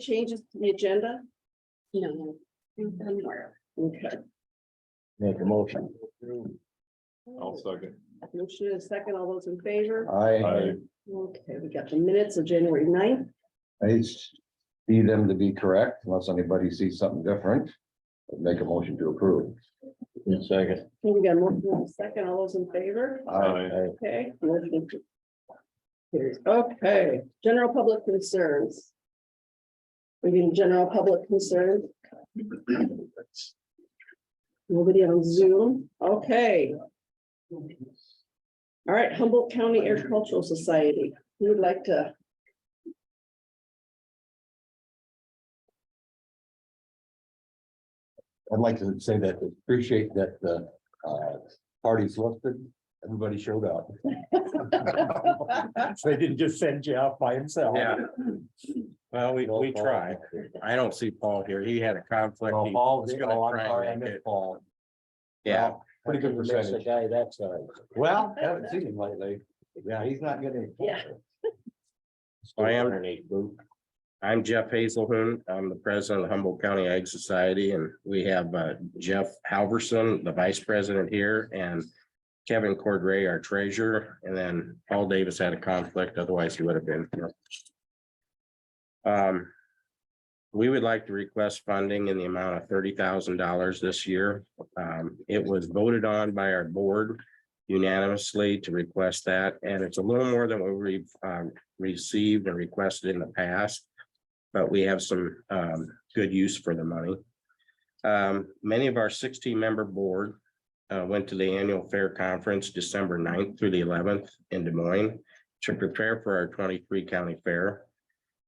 changes to the agenda? No. Okay. Make a motion. I'll second. Motion and a second. All those in favor? I Okay, we got the minutes of January 9th. see them to be correct unless anybody sees something different. Make a motion to approve. Second. Okay, we got a motion and a second. All those in favor? Aye. Okay. Motion carries. Okay, general public concerns. We get general public concern. Nobody on Zoom. Okay. All right, Humboldt County Agricultural Society. Who would like to? I'd like to say that I appreciate that the parties listed, everybody showed up. So they didn't just send you out by himself. Yeah. Well, we No, Paul. try. I don't see Paul here. He had a conflict. Oh, He Paul, was oh, gonna I'm try and sorry, I make missed it. Paul. Yeah, Pretty good percentage. Guy that side. Well, haven't seen him lately. Yeah, he's not getting. Yeah. I am. I'm Jeff Hazelhoon. I'm the president of the Humboldt County Ag Society, and we have Jeff Halverson, the vice president here, and Kevin Cordray, our treasurer, and then Paul Davis had a conflict, otherwise he would have been here. We would like to request funding in the amount of $30,000 this year. It was voted on by our board unanimously to request that, and it's a little more than what we've received and requested in the past, but we have some good use for the money. Many of our 16-member board went to the annual fair conference December 9th through the 11th in Des Moines to prepare for our 23 county fair,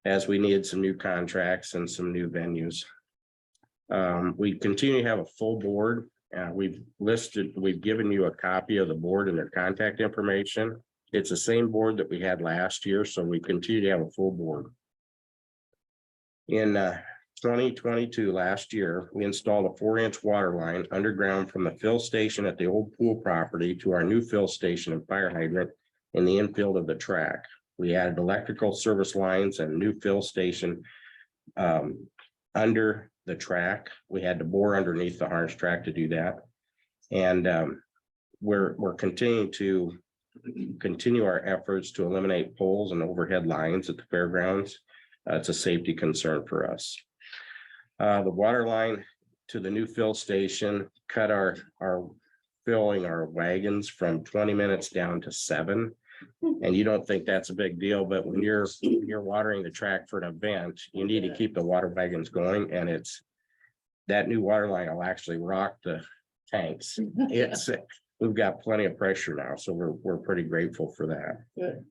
as we needed some new contracts and some new venues. We continue to have a full board. We've given you a copy of the board and their contact information. It's the same board that we had last year, so we continue to have a full board. In 2022, last year, we installed a 4-inch water line underground from the fill station at the old pool property to our new fill station and fire hydrant in the infield of the track. We added electrical service lines and new fill station under the track. We had to bore underneath the harness track to do that. And we're continuing to continue our efforts to eliminate poles and overhead lines at the fairgrounds. It's a safety concern for us. The water line to the new fill station cut our filling our wagons from 20 minutes down to 7. And you don't think that's a big deal, but when you're watering the track for an event, you need to keep the water wagons going, and it's that new water line will actually rock the tanks. We've got plenty of pressure now, so we're pretty grateful for that. Good.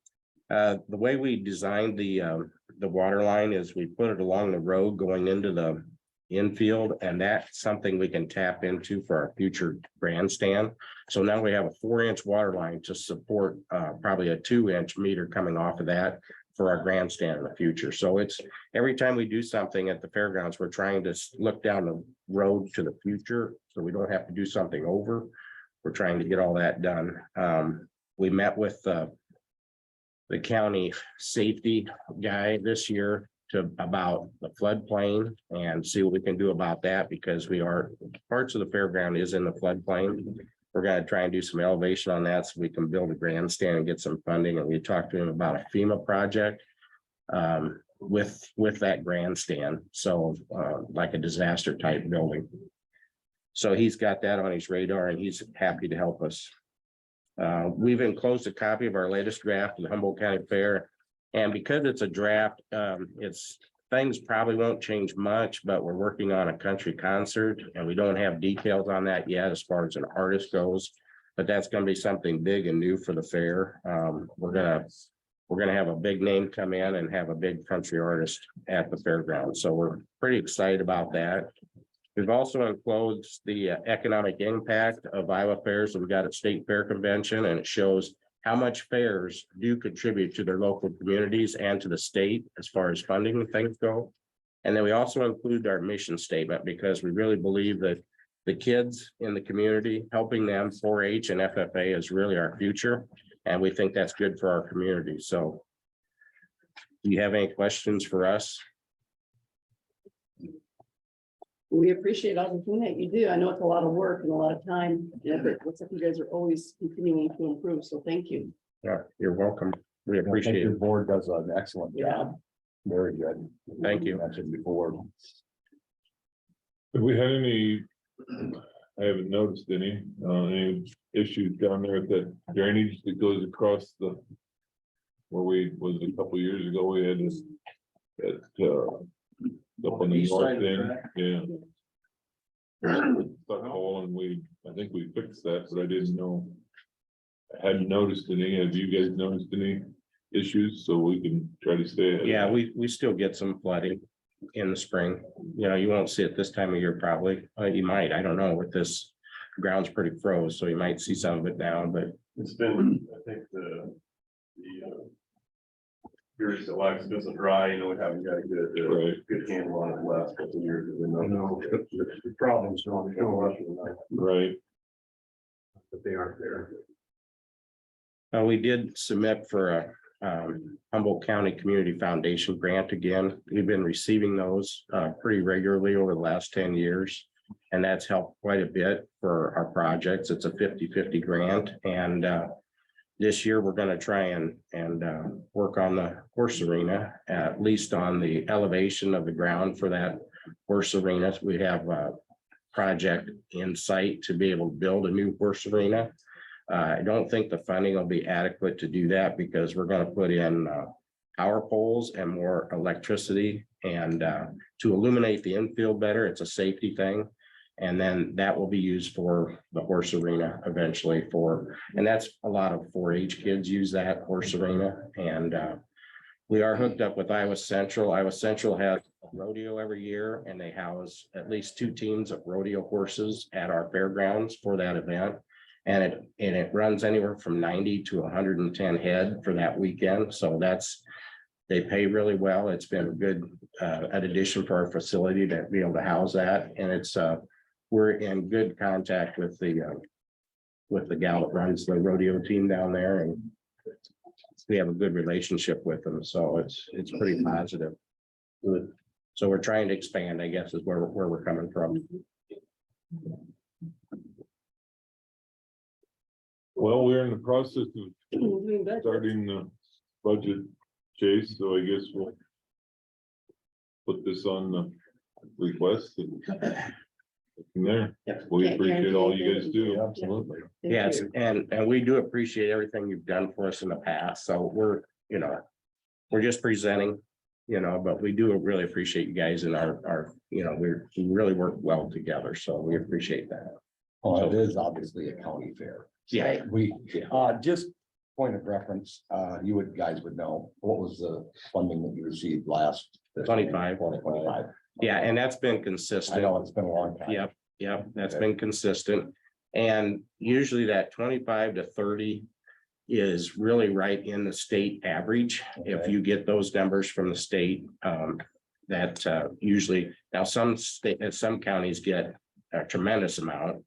The way we designed the water line is we put it along the road going into the infield, and that's something we can tap into for our future grandstand. So now we have a 4-inch water line to support probably a 2-inch meter coming off of that for our grandstand in the future. So it's every time we do something at the fairgrounds, we're trying to look down the road to the future, so we don't have to do something over. We're trying to get all that done. We met with the county safety guy this year about the floodplain and see what we can do about that, because parts of the fairground is in the floodplain. We're going to try and do some elevation on that so we can build a grandstand and get some funding. And we talked to him about a FEMA project with that grandstand. So like a disaster type building. So he's got that on his radar and he's happy to help us. We've enclosed a copy of our latest draft of the Humboldt County Fair. And because it's a draft, things probably won't change much, but we're working on a country concert and we don't have details on that yet as far as an artist goes, but that's going to be something big and new for the fair. We're gonna have a big name come in and have a big country artist at the fairground. So we're pretty excited about that. We've also enclosed the economic impact of Iowa fairs that we got at State Fair Convention, and it shows how much fairs do contribute to their local communities and to the state as far as funding and things go. And then we also include our mission statement, because we really believe that the kids in the community, helping them, 4-H and FFA is really our future. And we think that's good for our community. So do you have any questions for us? We appreciate everything that you do. I know it's a lot of work and a lot of time. But it looks like you guys are always continuing to improve. So thank you. Yeah, you're welcome. We I think appreciate your it. board does an excellent Yeah. job. Very good. Thank you. Mentioned before. Have we had any, I haven't noticed any issues down there with that drainage that goes across the. Where we was a couple years ago, we had this. Up on the East side north of the end, track? yeah. Stuck hole and I think we fixed that, but I didn't know. I hadn't noticed any. Have you guys noticed any issues? So we can try to stay ahead of Yeah, that? we still get some flooding in the spring. You know, you won't see it this time of year probably. You might, I don't know, with this ground's pretty froze, so you might see some of it now, but It's been, I think years that wax doesn't dry, you know, we haven't got a Right. good handle on it the last couple of years. I know the problems don't show up, Right, but they aren't there. we did submit for a Humboldt County Community Foundation grant again. We've been receiving those pretty regularly over the last 10 years. And that's helped quite a bit for our projects. It's a 50-50 grant. And this year, we're going to try and work on the horse arena, at least on the elevation of the ground for that horse arena. We have a project in sight to be able to build a new horse arena. I don't think the funding will be adequate to do that because we're going to put in power poles and more electricity and to illuminate the infield better. It's a safety thing. And then that will be used for the horse arena eventually and that's a lot of 4-H kids use that horse arena. And we are hooked up with Iowa Central. Iowa Central has a rodeo every year and they house at least 2 teams of rodeo horses at our fairgrounds for that event. And it runs anywhere from 90 to 110 head for that weekend. So they pay really well. It's been a good an addition for our facility to be able to house that. And it's we're in good contact with the gal that runs the rodeo team down there, and we have a good relationship with them. So it's pretty positive. So we're trying to expand, I guess, is where we're coming from. well, we're in the process of Doing good. starting the budget chase, so I guess we'll. Put this on the request and. From there, we Can't appreciate all you guarantee guys do. anything. Absolutely. Thank Yes, you. and we do appreciate everything you've done for us in the past. So we're just presenting, but we do really appreciate you guys and our, we really work well together. So we appreciate that. Oh, it is obviously a county fair. Yeah. We, just point of reference, you guys would know, what was the funding that you received last? 25. 2025. Yeah, and that's been I consistent. know it's been a long time. Yep, that's been consistent. And usually that 25 to 30 is really right in the state average. If you get those numbers from the state, that usually, now some counties get a tremendous amount,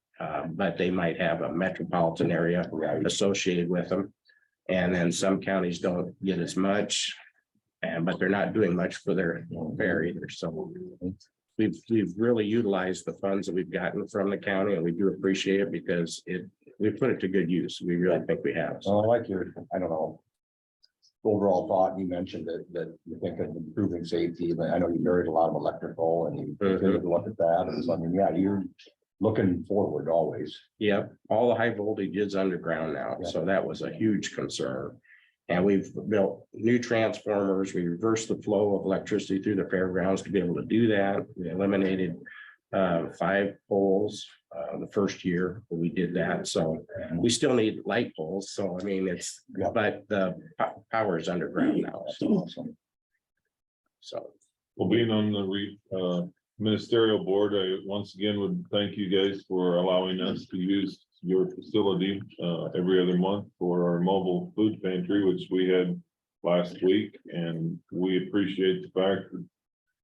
but they might have a metropolitan area associated with them. And then some counties don't get as much. But they're not doing much for their fair either. So we've really utilized the funds that we've gotten from the county, and we do appreciate it because we put it to good use. We really think we have. So I like your, I don't know, overall thought. You mentioned that you think of improving safety, but I know you buried a lot of electrical and you continue to look at that. And so, I mean, yeah, you're looking forward always. Yep, all the high voltage is underground now, so that was a huge concern. And we've built new transformers. We reversed the flow of electricity through the fairgrounds to be able to do that. We eliminated 5 poles the first year when we did that. So we still need light poles. So I mean, but the power is underground now. So Well, being on the ministerial board, I once again would thank you guys for allowing us to use your facility every other month for our mobile food pantry, which we had last week. And we appreciate the fact that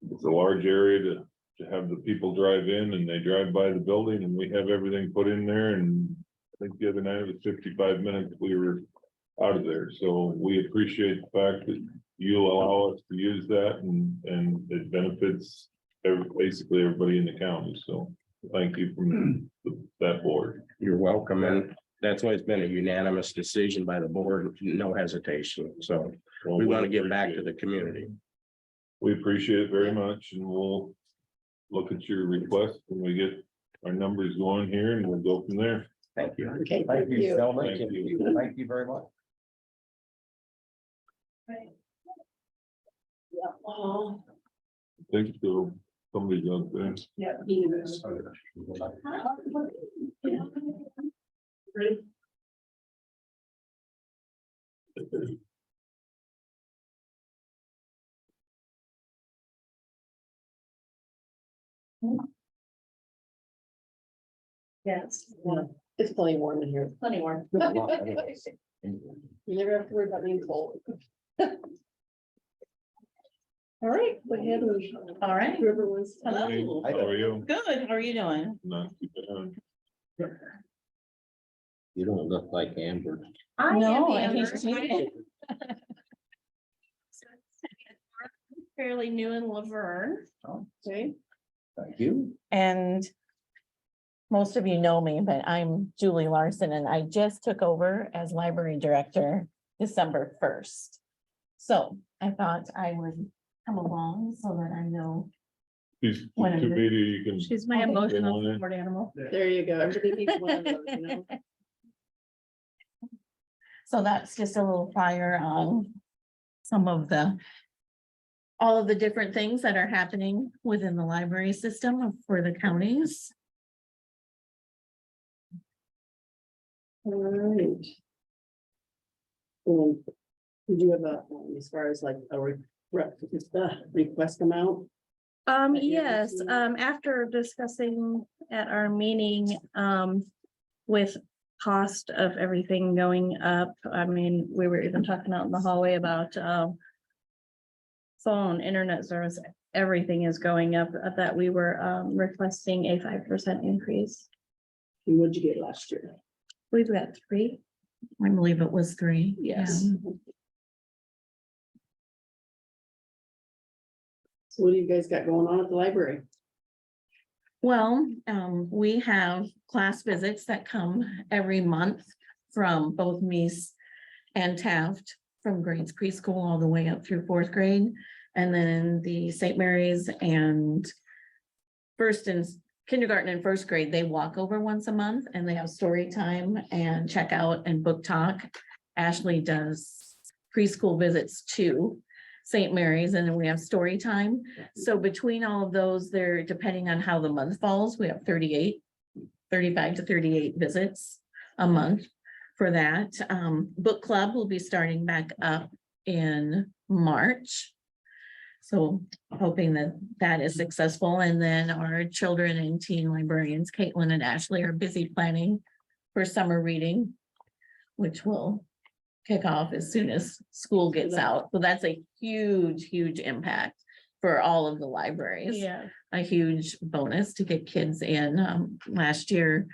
it's a large area to have the people drive in and they drive by the building and we have everything put in there. And I think the other night it was 55 minutes we were out of there. So we appreciate the fact that you'll allow us to use that and it benefits basically everybody in the county, so thank you from that board. You're welcome, and that's why it's been a unanimous decision by the board, no hesitation, so Well, we want to get back to appreciate the community. We appreciate it very much, and we'll look at your request when we get our numbers going here, and we'll go from there. Thank you. Okay, Thank you, gentlemen. Thank you. Thank you very much. Yeah. Oh, Thank you. Somebody's out there. yeah. Ready? Yes, it's plenty warm in here. Plenty warm. You never have to worry about being cold. All right, go ahead. All right. Whoever wants. Hello. Hey, how are you? Good, how are you doing? Not too bad. You don't look like Amber. No, I think fairly new in Laverne. Okay, Thank you. And most of you know me, but I'm Julie Larson and I just took over as library director December 1st. So I thought I would come along so that I know. These One of two the- media, you can. She's my Okay. emotional support animal. there you go. Everybody needs one of those, you know? So that's just a little flyer on some of all of the different things that are happening within the library system for the counties. All right. Did you have a, as far as like a request amount? That you're Yes, looking at? after discussing at our meeting, with cost of everything going up, I mean, we were even talking out in the hallway about, phone, internet service, everything is going up, that we were, requesting a 5% increase. And what'd you get last year? We've got 3. I believe it was 3. Yes. Yeah. So what do you guys got going on at the library? Well, we have class visits that come every month from both Mies and Taft, from grades preschool all the way up through 4th grade. And then the St. Mary's and first and kindergarten and 1st grade, they walk over once a month and they have story time and check out and book talk. Ashley does preschool visits too. St. Mary's, and then we have story time. So between all of those, they're depending on how the month falls, we have 35 to 38 visits a month for that. Book club will be starting back up in March. So hoping that that is successful. And then our children and teen librarians, Caitlin and Ashley, are busy planning for summer reading, which will kick off as soon as school gets out. So that's a huge, huge impact for all of the libraries. Yeah. A huge bonus to get kids in. Last year,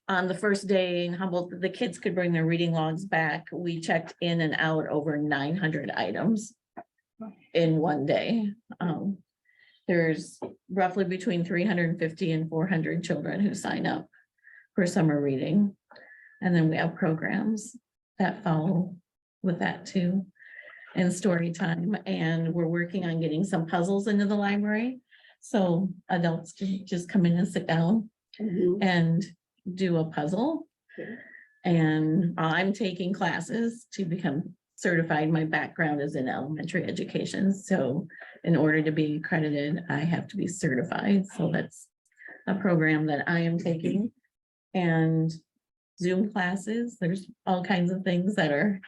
on the first day in Humboldt, the kids could bring their reading logs back. We checked in and out over 900 items in one day. There's roughly between 350 and 400 children who sign up for summer reading. And then we have programs that follow with that too, and story time. And we're working on getting some puzzles into the library. So adults can just come in and sit down Mhm. and do a puzzle. Okay. And I'm taking classes to become certified. My background is in elementary education. So in order to be accredited, I have to be certified. So that's a program that I am taking. And Zoom classes, there's all kinds of things that are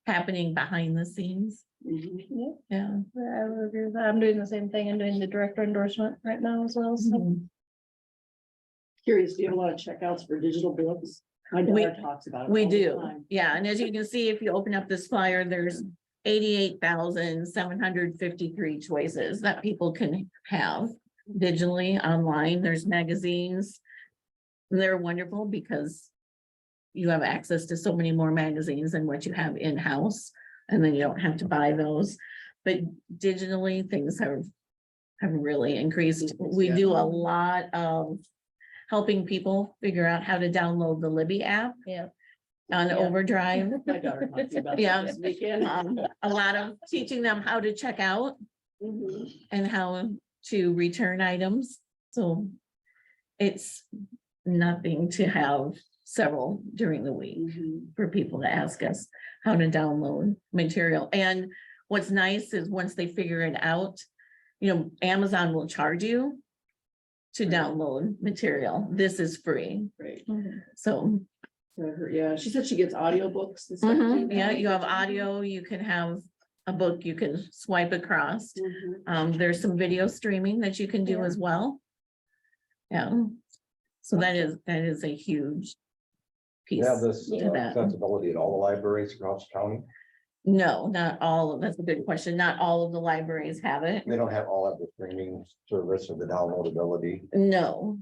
happening behind the scenes. Mhm. Yeah. I would agree with that. I'm doing the same thing. I'm doing the director endorsement right now as well. So Curious, do you have a lot of checkouts for digital books? My We- daughter talks about it. We all the do, time. yeah, and as you can see, if you open up this flyer, there's 88,753 choices that people can have digitally online. There's magazines. They're wonderful because you have access to so many more magazines than what you have in-house, and then you don't have to buy those. But digitally, things have really increased. We do a lot of helping people figure out how to download the Libby app Yeah. on Yeah. Overdrive. My daughter talked about that Yeah. this weekend. A lot of teaching them how to check out Mhm. and how to return items. So it's nothing to have several during the week Mhm. for people to ask us how to download material. And what's nice is once they figure it out, Amazon will charge you to Right. download material. This is free. Great. So, Yeah, she said she gets audiobooks and stuff. too now. yeah, you have audio, you can have a book you can swipe across. Mhm. There's some video streaming that you can do Yeah. as well. Yeah. So that is a huge piece. Yeah, this to that. accessibility at all the libraries across the county, No, not all of, that's a good question. Not all of the libraries have it. they don't have all of the streaming service or the downloadability. No,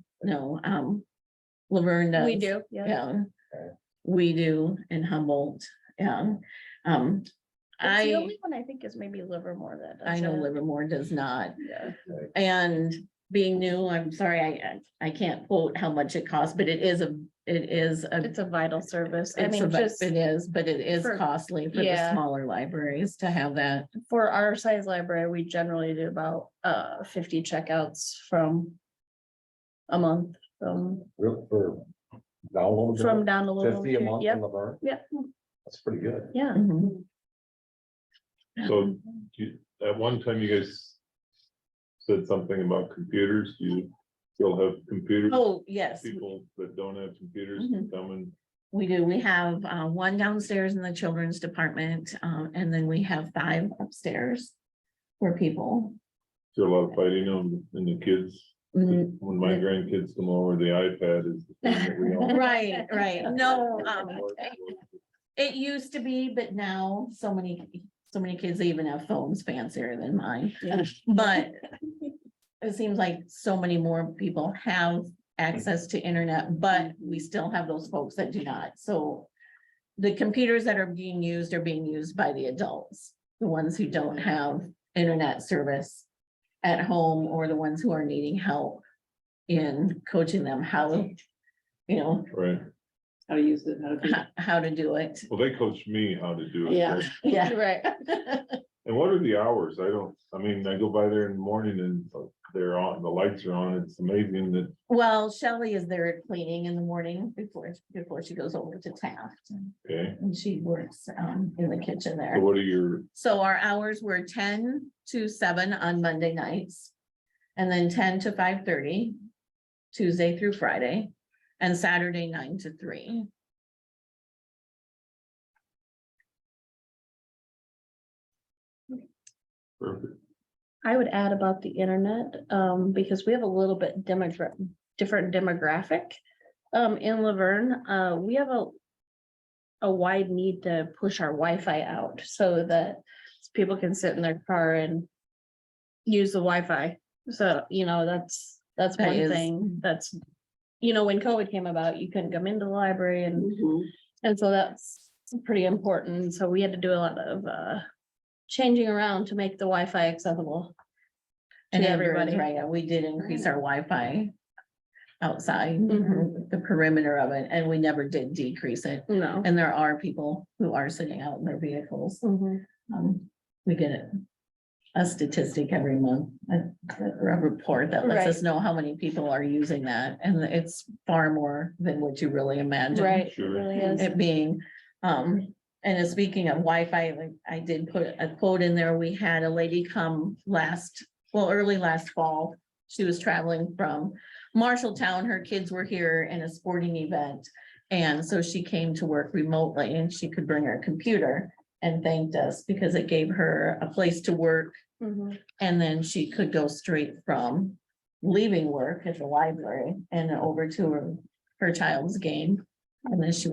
Laverne does. We do, yeah. Yeah. Okay. We do in Humboldt, yeah. It's the I only one I think is maybe Livermore that does know it. Livermore does not. Yeah. And being new, I'm sorry, I can't quote how much it costs, but it is a It's a vital service. I mean, just it is, but it is for- costly for the yeah. smaller libraries to have that. for our size library, we generally do about 50 checkouts from a month from For download. down to little. 50 a month Yep, in Laverne, yeah, that's pretty good. yeah. Mhm. So at one time you guys said something about computers. Do you still have computers? Oh, yes. People that don't have computers can come and, We do. We have one downstairs in the children's department, and then we have 5 upstairs for people. do a lot of fighting on in the kids. Mm, When my grandkids come over, the iPad is the thing that we all. Right, right. No, it used to be, but now so many kids even have phones fancier than mine. Yeah. But it seems like so many more people have access to internet, but we still have those folks that do not. So the computers that are being used by the adults, the ones who don't have internet service at home, or the ones who are needing help in coaching them how, Right. How to use it, how to do it. how to do it. Well, they coached me how to do it. Yeah. Yeah. Right. And what are the hours? I go by there in the morning and they're on, the lights are on. It's amazing that, Well, Shelley is there cleaning in the morning before she goes over to Taft, okay. and she works in the kitchen So there. what are your, So our hours were 10 to 7 on Monday nights. And then 10 to 5:30, Tuesday through Friday, and Saturday 9 to 3. perfect. I would add about the internet, because we have a little bit different demographic. In Laverne, we have a wide need to push our Wi-Fi out so that people can sit in their car and use the Wi-Fi. So, that's That one is- thing that's, when COVID came about, you couldn't come into the library Mhm. and so that's pretty important. So we had to do a lot of changing around to make the Wi-Fi accessible And to everybody, everybody. right, we did increase our Wi-Fi outside, Mhm. the perimeter of it, and we never did decrease it. No. And there are people who are sitting out in their vehicles. We get a statistic every month, a report that lets us know how many people are using that, and it's far more than what you really imagine. Right, it Sure. really is. It being, and speaking of Wi-Fi, like I did put a quote in there. We had a lady come early last fall. She was traveling from Marshalltown. Her kids were here in a sporting event. And so she came to work remotely and she could bring her computer and thanked us because it gave her a place to work. Mhm. And then she could go straight from leaving work at the library and over to her child's game. And then she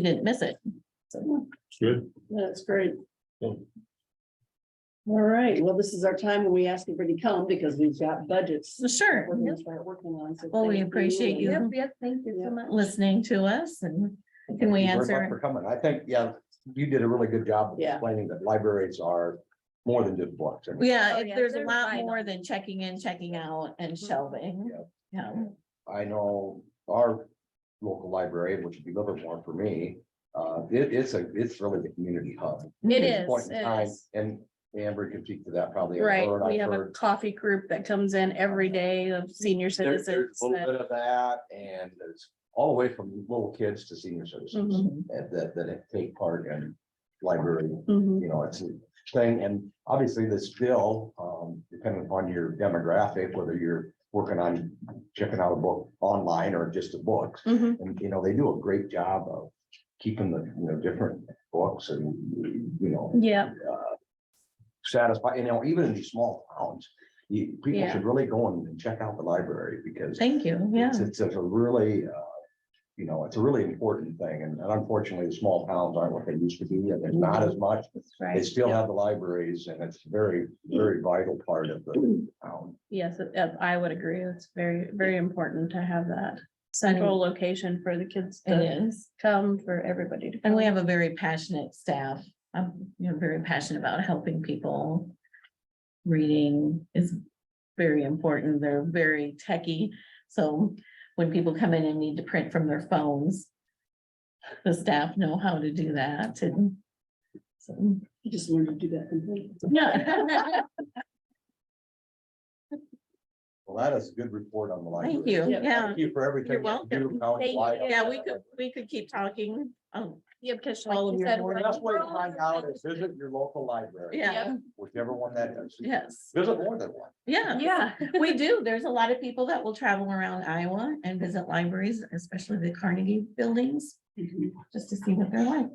didn't miss it. So, Good. That's great. Yeah. All right, well, this is our time when we ask everybody to come because we've got budgets. sure, We're gonna start working on. So Well, we thank appreciate you. Yep, yep, thank you so much. listening to us, and can we Thank you very much answer? For coming, I think, yeah, you did a really good job of Yeah. explaining that libraries are more than just books. I mean, Yeah, Oh, if yeah, there's a they're lot vital. more than checking in, checking out and shelving. Yeah. Yeah, I know our local library, which would be Livermore for me, it's really the community hub. It At this is, point in it time, is. And Amber can speak to that probably. Right, Or we I've have a heard. coffee group that comes in every day of senior There's citizens. a little that- bit of that, and there's all the way from little kids to senior citizens Mhm. that take part in library. Mhm. You know, it's a thing, and obviously this bill, depending upon your demographic, whether you're working on checking out a book online or just a book. Mhm. And, you know, they do a great job of keeping the, different books and, Yeah, satisfied, even in these small towns. People Yeah. should really go and check out the library because thank you, yeah. it's a really, it's a really important thing. And unfortunately, the small towns aren't what they used to be, and there's not as much. that's They right. still have the libraries, and it's very, very vital part of the town. Yes, I would agree. It's very, very important to have that central location for the kids It to is. come, for everybody to. And we come. have a very passionate staff. I'm, very passionate about helping people. Reading is very important. They're very techie. So when people come in and need to print from their phones, the staff know how to do that and so, You just learned to do that. completely. yeah. Well, that is a good report on the library. Thank you, yeah. Thank you for everything. You're that you do welcome. countywide. Yeah, we could keep talking. Yeah, because All like of you your said, morning- The best way to find out is visit your local library. Yeah, Whichever one that is. yes, Visit more than one. yeah. Yeah. We do. There's a lot of people that will travel around Iowa and visit libraries, especially the Carnegie buildings, just to see what they're like.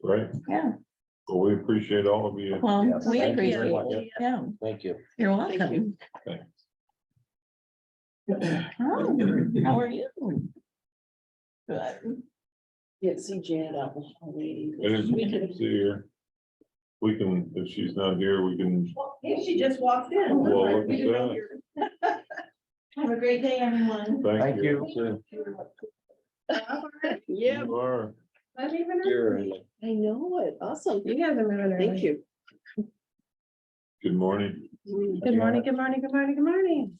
Right, Yeah, well, we appreciate all of you. well, Yes, we thank you very appreciate much. it. Yeah, Thank you. you're welcome. Thanks. Oh, how are you? Good. Yeah, see Janet out. in the hallway. And if we can see her, we can, if she's not here, we can, Hey, she just walked in. Well, look at that. Have a great day, everyone. thank you. Yeah, You are. I know it. Awesome. You guys are moving early. Thank you. Good morning. Good morning, good morning, good morning, good morning.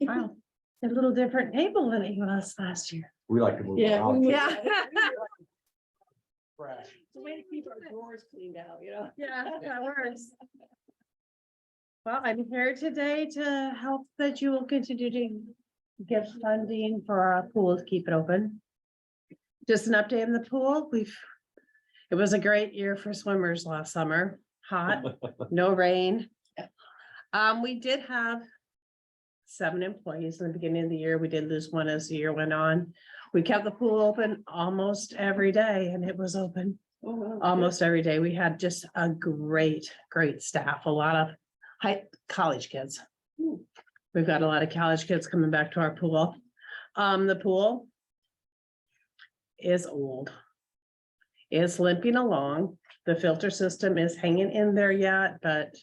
Wow, a little different table than it was last year. We like to move Yeah. around. Yeah. Fresh. It's a way to keep our drawers cleaned out, Yeah, that works. Well, I'm here today to help that you will continue to give funding for our pool to keep it open. Just an update on the pool. It was a great year for swimmers last summer. Hot, no rain. We did have 7 employees in the beginning of the year. We did lose one as the year went on. We kept the pool open almost every day and it was open Oh, wow. almost every day. We had just a great staff, a lot of college kids. We've got a lot of college kids coming back to our pool. The pool is old. It's limping along. The filter system is hanging in there yet, but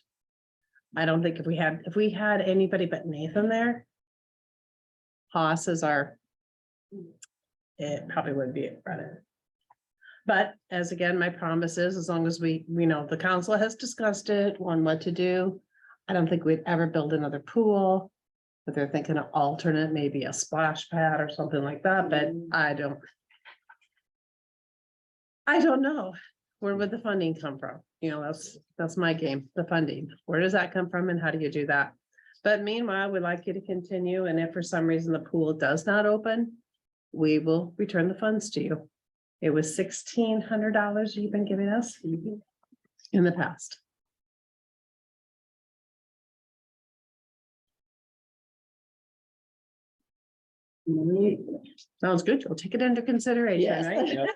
I don't think if we had anybody but Nathan there, Haas is it probably would be running. But as again, my promise is, as long as we know the council has discussed it on what to do, I don't think we'd ever build another pool. But they're thinking of alternate, maybe a splash pad or something like that, but I don't know. Where would the funding come from? That's my game, the funding. Where does that come from and how do you do that? But meanwhile, we'd like you to continue, and if for some reason the pool does not open, we will return the funds to you. It was $1,600 you've been giving us in the past. Sounds good. We'll take it into consideration, Yes. right?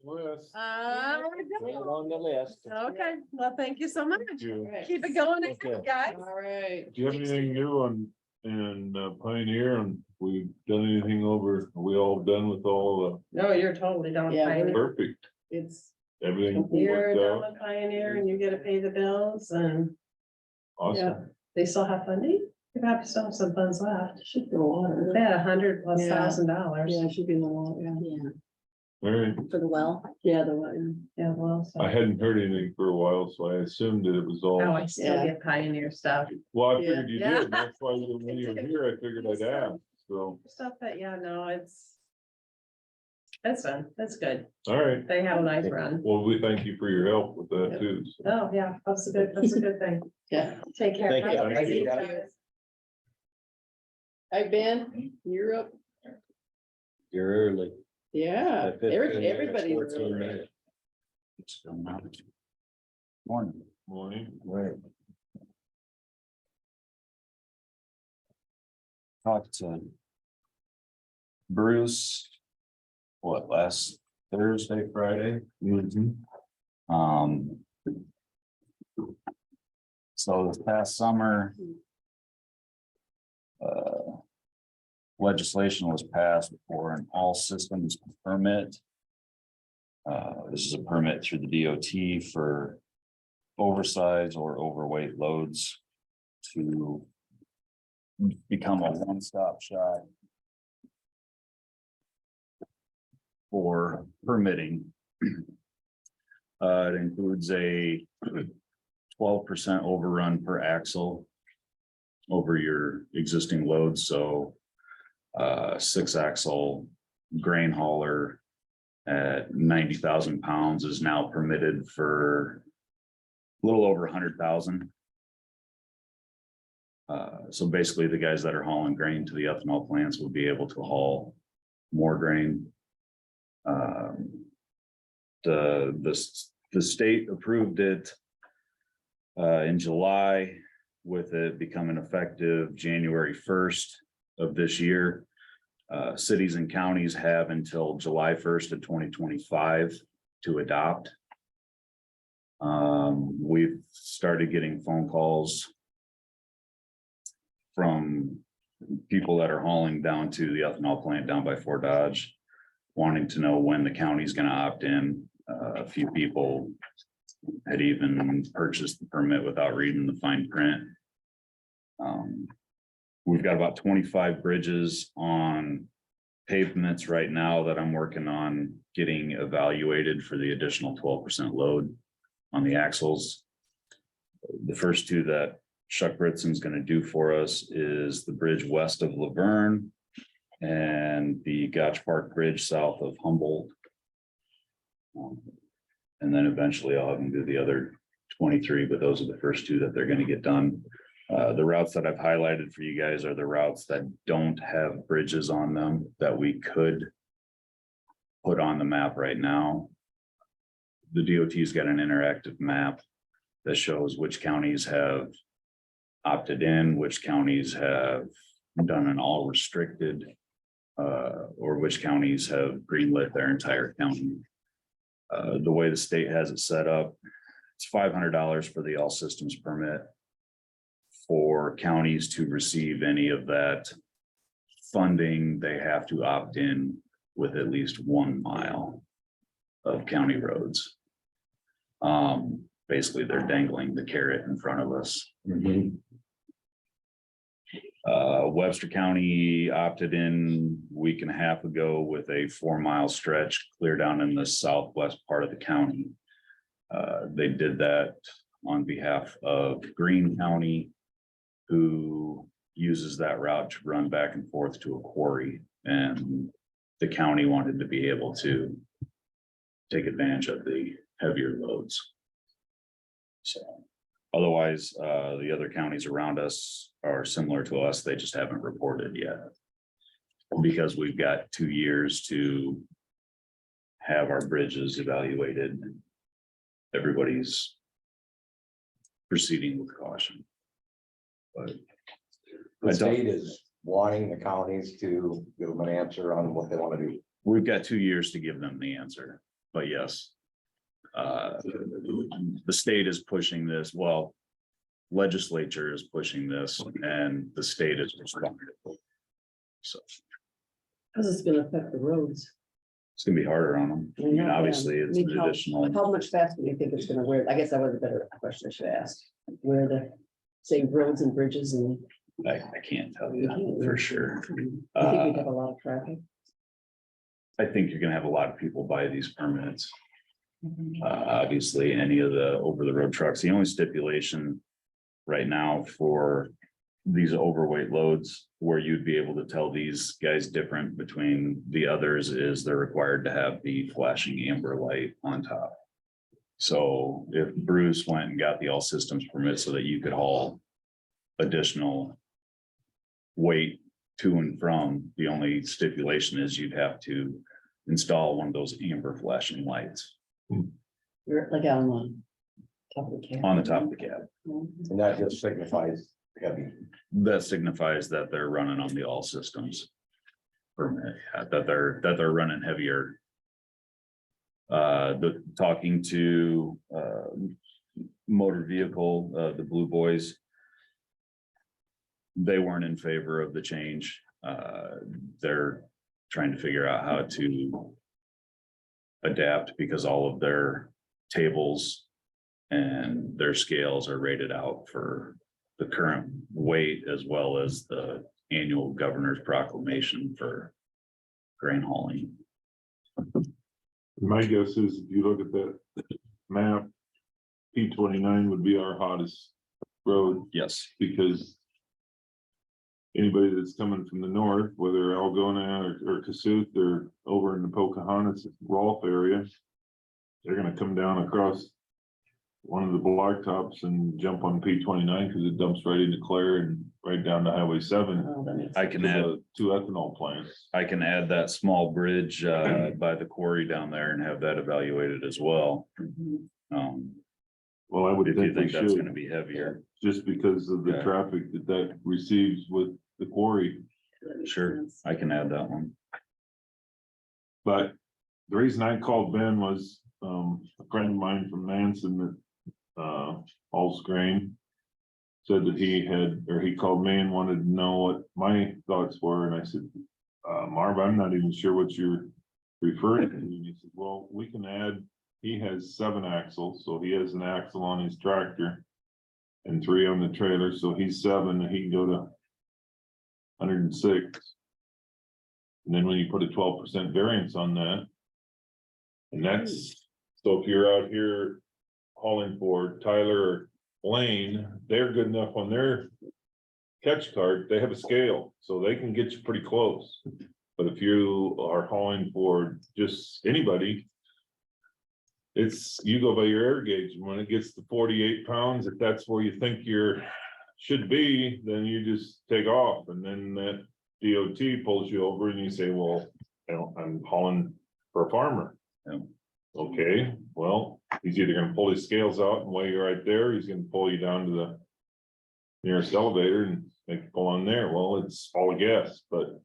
Wes, On the list. Okay, well, thank you so much. you- Keep it going, Okay. guys. All right. Do you have anything new in Pioneer, and we've done anything over, are we all done with all No, you're totally done. with Yeah, the, Pioneer. perfect, It's, everything You're worked done out, with Pioneer and you gotta pay the bills and awesome. they still have funding? You have still have some funds left. should go on. They had $100,000+ Yeah. $1,000. Yeah, it should be a lot, yeah. All right. For the well. Yeah, the one, Yeah, well. I hadn't heard anything for a while, so I assumed that it was all, Oh, I still Yeah. get Pioneer stuff. well, I Yeah. figured you Yeah. did. That's why when you were here, I figured I'd ask. So, Stuff that, yeah, no, that's fun. That's good. all right. They have a nice run. Well, we thank you for your help with that too. So. Oh, yeah, that's a good thing. yeah. Take care. Thank you. Have a Thank great you. day. Hi, Ben, you're up. You're early. Yeah, By 15 minutes, everybody. 14 minutes. Morning. Morning. Right. Talked to Bruce, what, last Thursday, Friday? Um. So this past summer. Legislation was passed for an all systems permit. This is a permit through the DOT for oversized or overweight loads to become a one-stop shop for permitting. It includes a 12% overrun per axle over your existing loads, so 6-axle grain hauler at 90,000 pounds is now permitted for a little over 100,000. So basically the guys that are hauling grain to the ethanol plants will be able to haul more grain. The state approved it in July, with it becoming effective January 1st of this year. Cities and counties have until July 1st of 2025 to adopt. We've started getting phone calls from people that are hauling down to the ethanol plant down by Fort Dodge, wanting to know when the county's going to opt in. A few people had even purchased the permit without reading the fine print. We've got about 25 bridges on pavements right now that I'm working on getting evaluated for the additional 12% load on the axles. The first two that Chuck Britson's going to do for us is the bridge west of Laverne and the Gotch Park Bridge south of Humboldt. And then eventually I'll have them do the other 23, but those are the first two that they're going to get done. The routes that I've highlighted for you guys are the routes that don't have bridges on them that we could put on the map right now. The DOT's got an interactive map that shows which counties have opted in, which counties have done an all restricted, or which counties have greenlit their entire county. The way the state has it set up, it's $500 for the all systems permit. For counties to receive any of that funding, they have to opt in with at least 1 mile of county roads. Basically, they're dangling the carrot in front of us. Webster County opted in a week and a half ago with a 4-mile stretch clear down in the southwest part of the county. They did that on behalf of Greene County, who uses that route to run back and forth to a quarry, and the county wanted to be able to take advantage of the heavier loads. So otherwise, the other counties around us are similar to us. They just haven't reported yet. Because we've got 2 years to have our bridges evaluated. Everybody's proceeding with caution. But The state is wanting the counties to give them an answer on what they want to do. we've got 2 years to give them the answer, but yes. The state is pushing this, well, legislature is pushing this and the state is responding. So How's this gonna affect the roads? it's gonna be harder on them. I mean, obviously, it's an additional. How much faster do you think it's gonna wear? I guess that was a better question I should ask. Where the, say, roads and bridges and. I can't tell you for sure. I think we have a lot of traffic. I think you're gonna have a lot of people buy these permits. Obviously, any of the over the road trucks, the only stipulation right now for these overweight loads where you'd be able to tell these guys different between the others is they're required to have the flashing amber light on top. So if Bruce went and got the all systems permit so that you could haul additional weight to and from, the only stipulation is you'd have to install one of those amber flashing lights You're like on the top of the cab. on the top of the cab. And that just signifies heavy. That signifies that they're running on the all systems permit, that they're running heavier. Talking to motor vehicle, the Blue Boys. They weren't in favor of the change. They're trying to figure out how to adapt because all of their tables and their scales are rated out for the current weight as well as the annual governor's proclamation for grain hauling. My guess is if you look at that map, P29 would be our hottest road Yes, because anybody that's coming from the north, whether Algona or Cassuth or over in the Pocahontas, Rolfe area, they're gonna come down across one of the blacktops and jump on P29 because it dumps right into Clare and right down to Highway 7. Oh, that makes I can add, The two ethanol plants. I can add that small bridge by the quarry down there and have that evaluated as well. Mhm. Well, I would If you think we think that's gonna should, be heavier, just because of the Okay. traffic that receives with the quarry. That makes Sure. sense. I can add that one. But the reason I called Ben was, a friend of mine from Manson that, hauls grain. Said that he called me and wanted to know what my thoughts were, and I said, Marv, I'm not even sure what you're referring to. And he said, well, we can add, he has 7 axles, so he has an axle on his tractor. And 3 on the trailer, so he's 7, and he can go to 106. And then when you put a 12% variance on that. And that's, so if you're out here hauling for Tyler or Lane, they're good enough on their catch cart, they have a scale, so they can get you pretty close. But if you are hauling for just anybody, it's, you go by your air gauge, and when it gets to 48 pounds, if that's where you think you're should be, then you just take off, and then that DOT pulls you over and you say, well, you know, I'm hauling for a farmer. Yeah. Okay, well, he's either gonna pull his scales out and weigh you right there, he's gonna pull you down to the nearest elevator and make you pull on there. Well, it's all a guess, but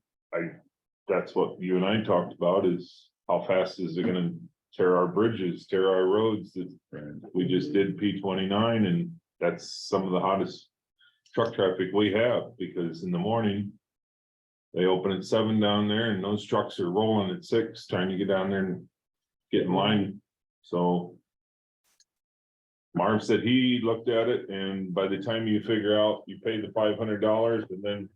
that's what you and I talked about is how fast is it gonna tear our bridges, tear our roads that we just did P29, and that's some of the hottest truck traffic we have, because in the morning they open at 7 down there and those trucks are rolling at 6 trying to get down there and get in line. So Marv said he looked at it, and by the time you figure out you pay the $500 and then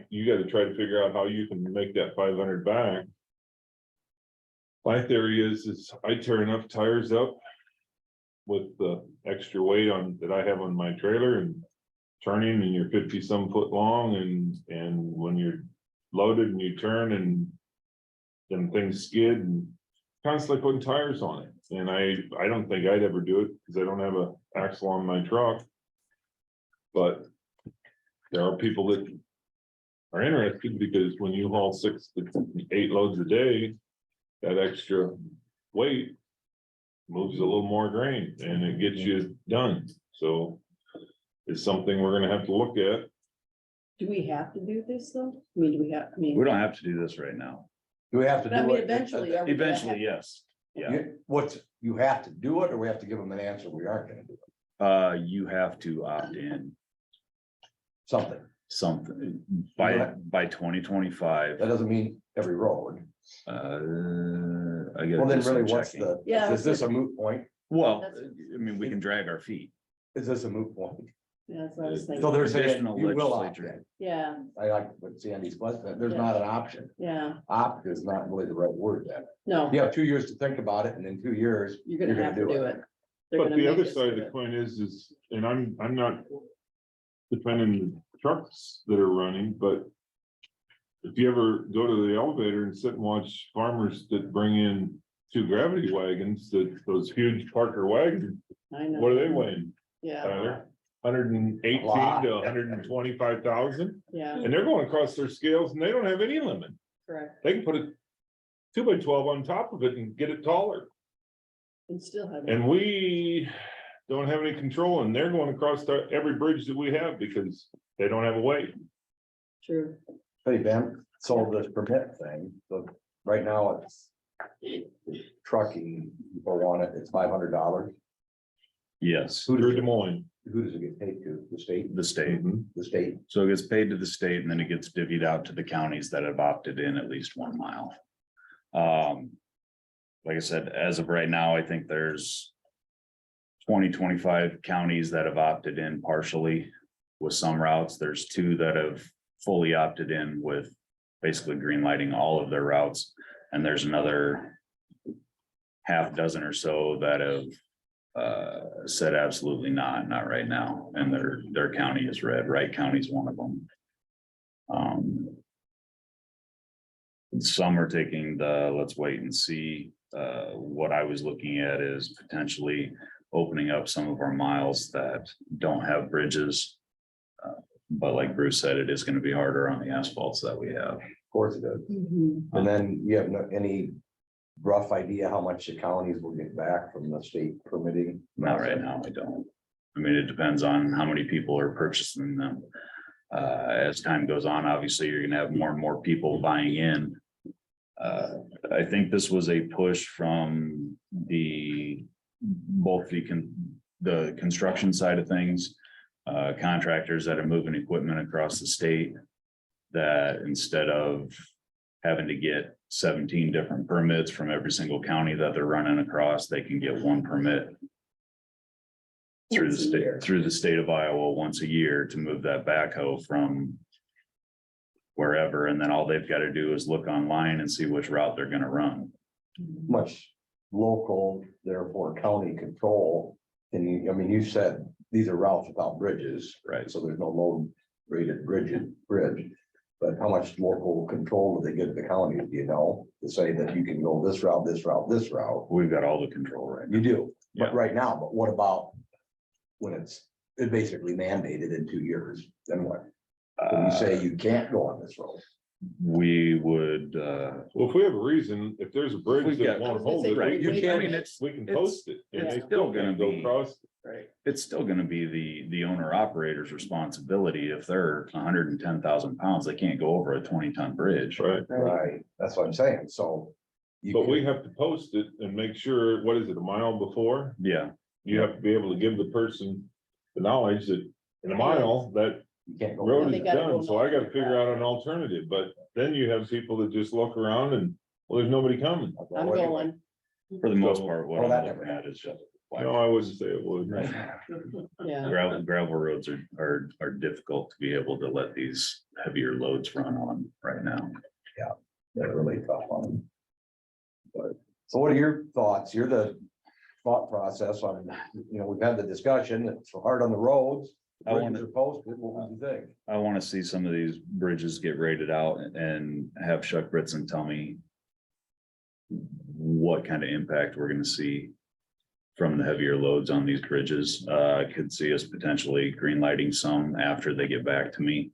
you got to try to figure out how you can make that 500 back. My theory is I tear enough tires up with the extra weight on that I have on my trailer and turning, and you're 50 some foot long, and when you're loaded and you turn and then things skid, and constantly putting tires on it. And I don't think I'd ever do it because I don't have a axle on my truck. But there are people that are interested, because when you haul 6 to 8 loads a day, that extra weight moves a little more grain and it gets you done. So it's something we're gonna have to look at. Do we have to do this though? I mean, do we have, I mean. We don't have to do this right now. Do we have to But I do mean, it? eventually. are we gonna Eventually, have- yes. Yeah, What's, you have to do it, or we have to give them an answer, we aren't gonna do it, you have to opt in something. something by 2025. That doesn't mean every road. I guess. Well, then really, what's the, Yeah, is this a moot point? Well, I mean, we can drag our feet. Is this a moot point? Yeah, that's what I was So thinking. they're saying Additional you will opt legislature. in. Yeah, I like what Sandy's question, there's Yeah. not an option. yeah, Opt is not really the right word then. no, You have 2 years to think about it, and in 2 years, you're gonna have to do it. They're But gonna the make other us side of do the it. coin is, and I'm not defending the trucks that are running, but if you ever go to the elevator and sit and watch farmers that bring in 2 gravity wagons, those huge Parker wagons, I know. what are they weighing, Yeah, Tyler? 118 to 125,000, yeah, and they're going across their scales and they don't have any limit. correct. They can put a 2x12 on top of it and get it taller. And still have. And we don't have any control, and they're going across every bridge that we have because they don't have a weight. True. hey, Ben, so this permit thing, so right now it's trucking, people want it, it's $500. Yes, Through Des Moines. Who does it get paid to? The state? the state. The state. So it gets paid to the state and then it gets divvied out to the counties that have opted in at least 1 mile. Like I said, as of right now, I think there's 25 counties that have opted in partially with some routes. There's 2 that have fully opted in with basically green lighting all of their routes. And there's another half dozen or so that have said absolutely not right now. And their county is red. Wright County is one of them. Some are taking the, let's wait and see. What I was looking at is potentially opening up some of our miles that don't have bridges. But like Bruce said, it is going to be harder on the asphalts that we have. Of course it is. Mhm. And then you have any rough idea how much the counties will get back from the state permitting? Not right now, I don't. I mean, it depends on how many people are purchasing them. As time goes on, obviously, you're gonna have more and more people buying in. I think this was a push from both the construction side of things. Contractors that are moving equipment across the state. That instead of having to get 17 different permits from every single county that they're running across, they can get 1 permit. Through the Once a year. state, through the state of Iowa once a year to move that backhoe from. Wherever, and then all they've got to do is look online and see which route they're gonna run. Much local, therefore county control. And you, I mean, you said these are routes without bridges, Right. so there's no load rated bridge. But how much local control do they give the county, do you know, to say that you can go this route, this route, this route? We've got all the control right now. You do, Yeah. but right now, but what about when it's basically mandated in 2 years, then what? When you say you can't go on this road. We would, Well, if we have a reason, if there's a bridge We've that got- won't I was gonna hold say, it, right, you we- can't, I mean, it's, we can it's- post it. And it's they still still gonna gonna go be- across. Right. it's still gonna be the owner operator's responsibility. If they're 110,000 pounds, they can't go over a 20-ton bridge. Right, Right, that's what I'm saying, so. you but we can- have to post it and make sure, what is it, a mile before? Yeah, You have to be able to give the person the knowledge that in a mile, that You can't go. road They is gotta go done, so I gotta north. figure out an alternative, but then you have people that just look around and, well, there's nobody coming. I'm going. for the most So- part, what Oh, that I'm never looking at is just. No, I wouldn't say it would. Yeah, Gravel roads are difficult to be able to let these heavier loads run on right now. They're really tough on them. But, so what are your thoughts? You're the thought process on, we've had the discussion, it's hard on the roads. I wanna- Bridges are posted, what would you think? I want to see some of these bridges get rated out and have Chuck Britson tell me what kind of impact we're gonna see from the heavier loads on these bridges. Could see us potentially green lighting some after they get back to me.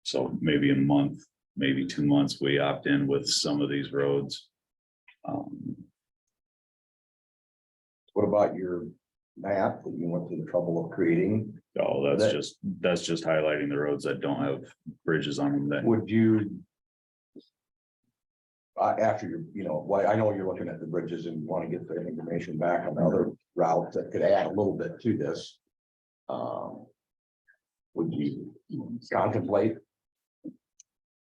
So maybe a month, maybe 2 months, we opt in with some of these roads. What about your map that you went through the trouble of creating? Oh, That- that's just highlighting the roads that don't have bridges on them that. Would you? After why I know you're looking at the bridges and want to get the information back on the other routes that could add a little bit to this. Would you contemplate?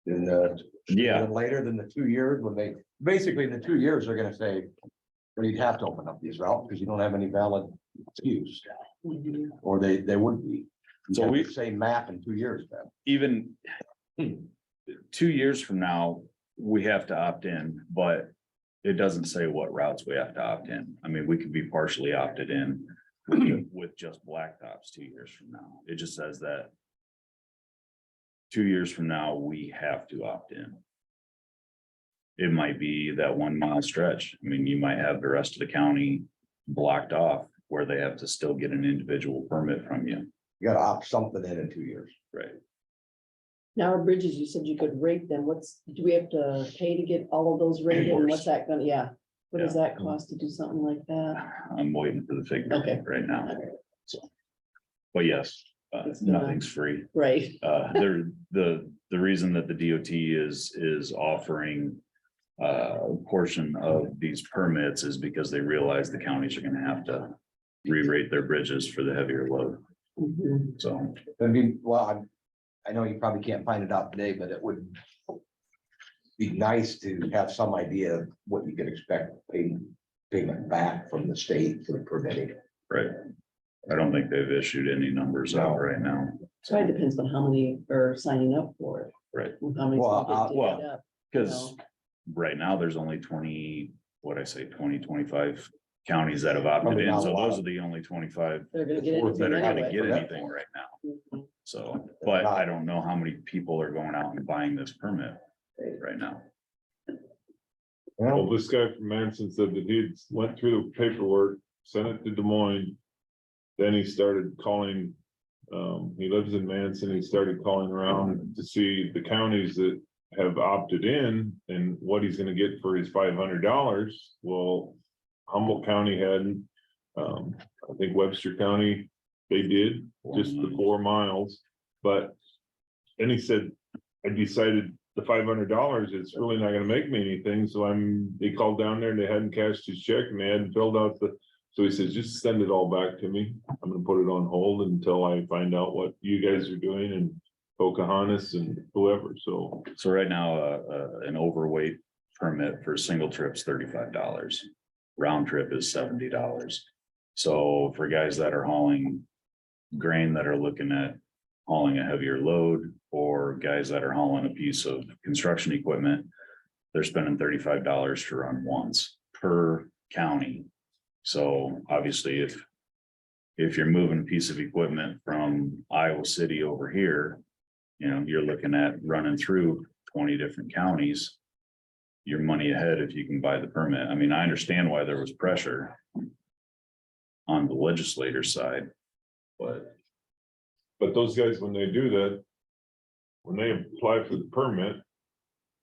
In the. Yeah. Later than the 2 years when basically the 2 years are gonna say. Well, you'd have to open up these routes because you don't have any valid excuse. or they wouldn't be. So So we- we same map in 2 years then. Even 2 years from now, we have to opt in, but it doesn't say what routes we have to opt in. I mean, we could be partially opted in with just blacktops 2 years from now. It just says that 2 years from now, we have to opt in. It might be that 1 mile stretch. I mean, you might have the rest of the county blocked off where they have to still get an individual permit from you. You gotta opt something in 2 years. Right. Now our bridges, you said you could rate them. Do we have to pay to get all of those rated? And what's that gonna, yeah. What does that cost to do something like that? I'm waiting for the figure Okay. right now. But yes, It's not- nothing's free. Right, The reason that the DOT is offering a portion of these permits is because they realize the counties are gonna have to re-rate their bridges for the heavier load. Mhm. So, I mean, well, I know you probably can't find it out today, but it would be nice to have some idea of what you could expect payment back from the state for the permitting. right. I don't think they've issued any numbers out right now. Probably depends on how many are signing up for it. Right. and How many. Well, Because right now, there's only 20, 25 counties that have opted Probably in. not a So lot. those are the only 25 They're gonna get that anything are gonna anyway. get Right. anything right now. Mhm. So, but I don't know how many people are going out and buying this permit right now. Well, this guy from Manson said that he went through the paperwork, sent it to Des Moines. Then he started calling, he lives in Manson, he started calling around to see the counties that have opted in and what he's gonna get for his $500. Well, Humboldt County hadn't, I think Webster County, they did, just the 4 miles, but then he said, I decided the $500, it's really not gonna make me anything, so they called down there and they hadn't cashed his check and they hadn't filled out so he says, just send it all back to me. I'm gonna put it on hold until I find out what you guys are doing and Pocahontas and whoever, so. So right now, an overweight permit for a single trip's $35. Round trip is $70. So for guys that are hauling grain that are looking at hauling a heavier load, or guys that are hauling a piece of construction equipment, they're spending $35 to run once per county. So obviously, if you're moving a piece of equipment from Iowa City over here, you're looking at running through 20 different counties. You're money ahead if you can buy the permit. I mean, I understand why there was pressure on the legislator side, but But those guys, when they do that, when they apply for the permit,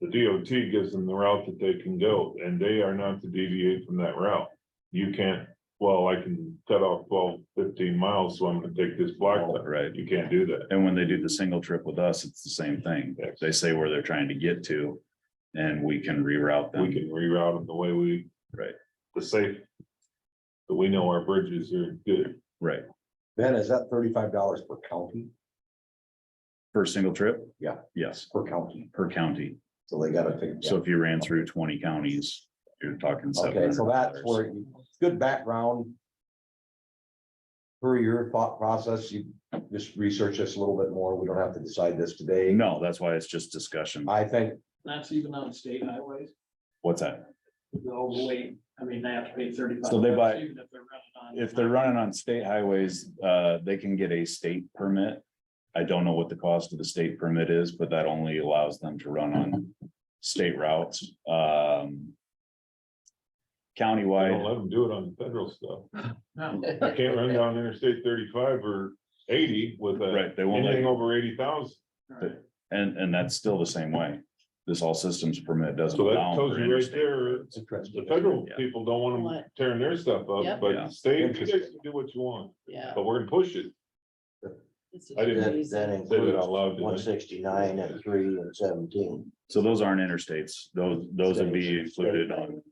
the DOT gives them the route that they can go, and they are not to deviate from that route. You can't, well, I can cut off 12, 15 miles, so I'm gonna take this blacktop. right. You can't do that. And when they do the single trip with us, it's the same thing. They say where they're trying to get to, and we can reroute We them. can reroute them the way we. Right. The safe. But we know our bridges are good. Right. Ben, is that $35 per county? For a single trip? Yeah. Yes, Per county. per county. So they gotta figure. So if you ran through 20 counties, you're talking Okay, so that's $700. where good background. For your thought process, you just research this a little bit more. We don't have to decide this today. No, that's why it's just discussion. I think, That's even on state highways, What's that? the overweight, I mean, they have to pay 35. So they buy- even if they're running on. If they're running on state highways, they can get a state permit. I don't know what the cost of the state permit is, but that only allows them to run on state routes. I don't Countywide, let them do it on the federal stuff. No. You can't run down Interstate 35 or 80 with Right, they won't let anything you. over 80,000. Right. and that's still the same way. This all systems permit doesn't So that allow. tells for you right interstate there, roads. the federal Yeah. people don't want them What? tearing their stuff up, Yep. but Yeah. the state, you guys can do what you want, Yeah. but we're gonna push it. I didn't That say that out loud. did I? 169 and 3 and 17. So those aren't interstates. Those would be included on,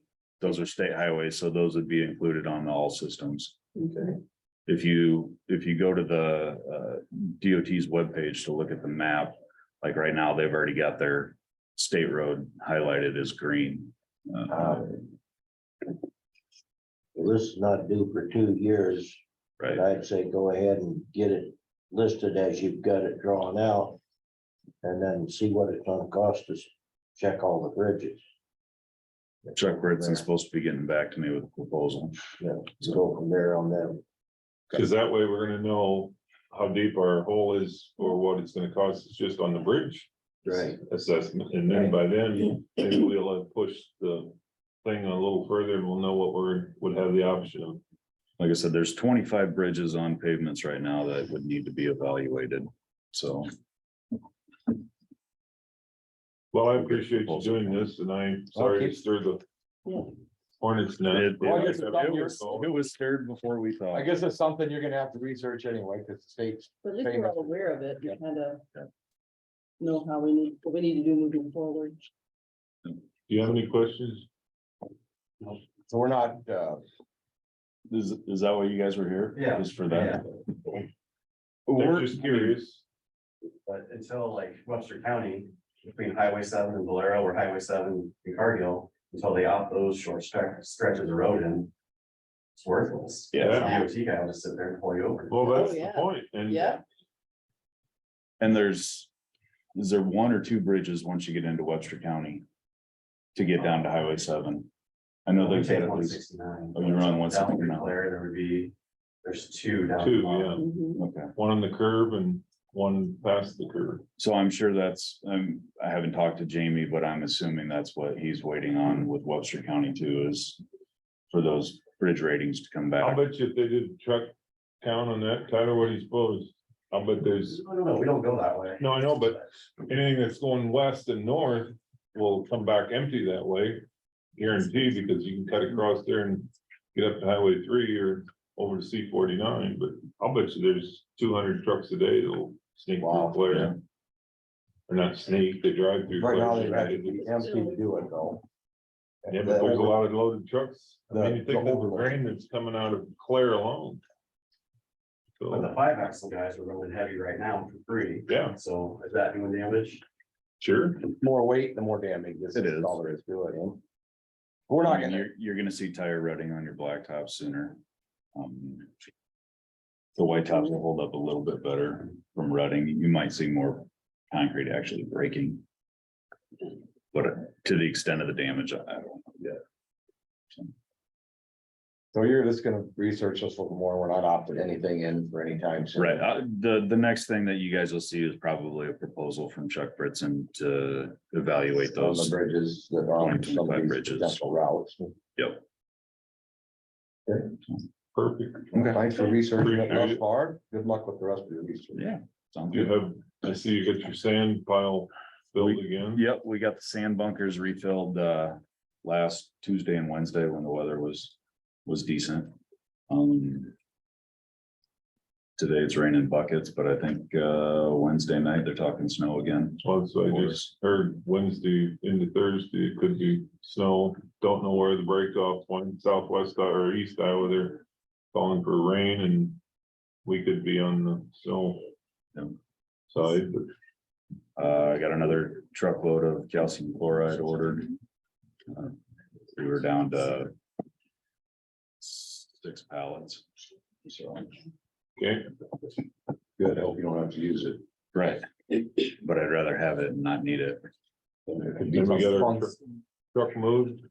those are state highways, so those would be included on all systems. Okay. If you go to the DOT's webpage to look at the map, like right now, they've already got their state road highlighted as green. Well, this is not due for 2 years. But right? I'd say go ahead and get it listed as you've got it drawn out. And then see what it's gonna cost us, check all the bridges. Chuck Britson's supposed to be getting back to me with a proposal. Yeah, so go from there on them. Cause that way we're gonna know how deep our hole is or what it's gonna cost us just on the bridge Right. assessment. And then by then, maybe we'll have pushed the thing a little further and we'll know what would have the option of. Like I said, there's 25 bridges on pavements right now that would need to be evaluated, so. Well, I appreciate you doing this and I'm sorry to stir the Yeah. hornet's nest. It Well, I guess it's on your- it was stirred before we thought. I guess it's something you're gonna have to research anyway, because the state's. But at least we're all aware of it, and kind of know how we need, what we need to do moving forward. Do you have any questions? So we're not, Is that why you guys were here? Yeah. Just for that? They're just curious. But until like Webster County, between Highway 7 and Valero, or Highway 7 and Cargill, until they opt those short stretches of road in. It's worthless. Yeah. DOT guy will just sit there and pull you over. Well, that's Oh, the yeah. point. And Yeah, And is there one or two bridges once you get into Webster County? To get down to Highway 7? I know We there's. take at least- 169. Oh, you run Down 169. through Claire, there would be, there's two down. two, the bottom. yeah, mhm. Okay, one on the curb and one past the curb. so I'm sure that's, I haven't talked to Jamie, but I'm assuming that's what he's waiting on with Webster County too, is. For those bridge ratings to come I'll back. bet you if they did truck count on that, Tyler, what do you suppose? I'll bet there's, No, we don't go that way. no, I know, but anything that's going west and north will come back empty that way. Guaranteed, because you can cut across there and get up to Highway 3 or over to C-49, but I'll bet you there's 200 trucks a day that'll sneak Wow, through Claire. Or not sneak, they drive through. right now, Claire. they've had to be empty to do it though. Yeah, but there's a lot of loaded trucks. I mean, you The think of the overload. grain that's coming out of Claire alone. But the So, 5-axle guys are running heavy right now for free. yeah, So is that doing damage? sure. More weight, the more damage. It is. All there is to it. And we're not gonna, You're gonna see tire rutting on your blacktop sooner. The white tops will hold up a little bit better from rutting. You might see more concrete actually breaking. But to the extent of the damage, I don't know yet. so you're just gonna research this a little more. We're not opting anything in for any time soon. Right, the next thing that you guys will see is probably a proposal from Chuck Britson to evaluate On the those. bridges that are on some of 25 these bridges. potential routes. Yep. Perfect. Okay, thanks for researching it Appreciate thus it. far. Good luck with the rest of your research. Yeah. Sounds You good. have, I see you got your sand pile filled again. Yep, we got the sand bunkers refilled last Tuesday and Wednesday when the weather was decent. Today it's raining buckets, but I think Wednesday night they're talking snow again. Well, so I just heard Wednesday into Thursday, it could be snow. Don't know where the break off went, southwest or east Iowa, they're calling for rain and we could be on the snow Yep. side, but I got another truckload of calcium chloride ordered. We were down to 6 pallets. So, okay. Good, I hope you don't have to use it. right, but I'd rather have it and not need it. It could Then be we got our fun. truck moved.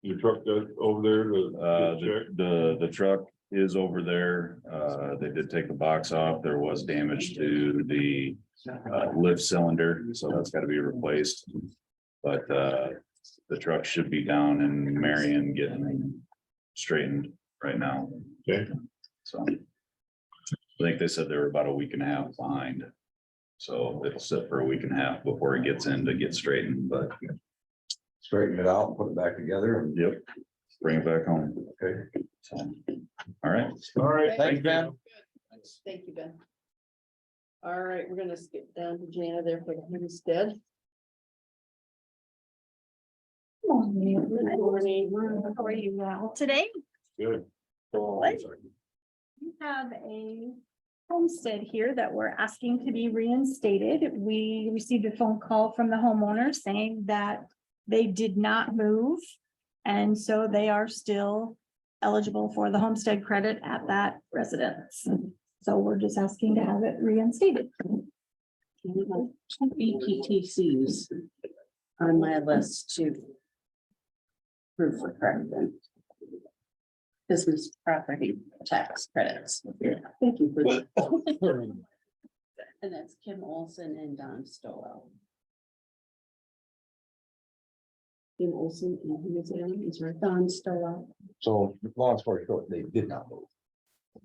Your truck got over there to check. The truck is over there. They did take the box off. There was damage to the lift cylinder, so that's gotta be replaced. But the truck should be down in Marion getting straightened right now. Okay. So. I think they said they were about a week and a half behind. So it'll sit for a week and a half before it gets in to get straightened, but Straighten it out, put it back together and. yep, bring it back home. Okay. So, all right. All right, Thank thanks, Ben. Thank you, Ben. All right, we're gonna skip down to Jana there for the homestead. Good morning. How are you well today? Good. We have a homestead here that we're asking to be reinstated. We received a phone call from the homeowner saying that they did not move. And so they are still eligible for the homestead credit at that residence. So we're just asking to have it reinstated. BPTCs on my list to prove for correction. Business property tax credits. Thank you for that. And that's Kim Olson and Don Stowell. Kim Olson and who is it? Is right. Don Stowell. So long story short, they did not move.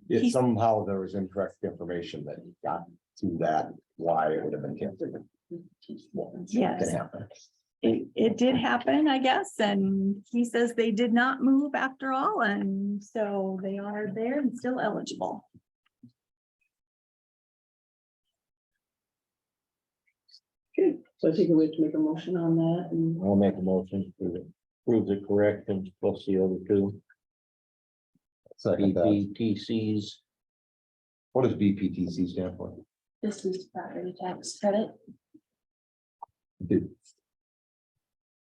If He's- somehow there was incorrect information that got to that, why it would have been canceled. Yes. Can happen. It did happen, I guess, and he says they did not move after all, and so they are there and still eligible. Okay, so I think we have to make a motion on that and I'll make a motion to approve the corrections plus the other two Second that. BPTCs. What does BPTC stand for? Business property tax credit. Did-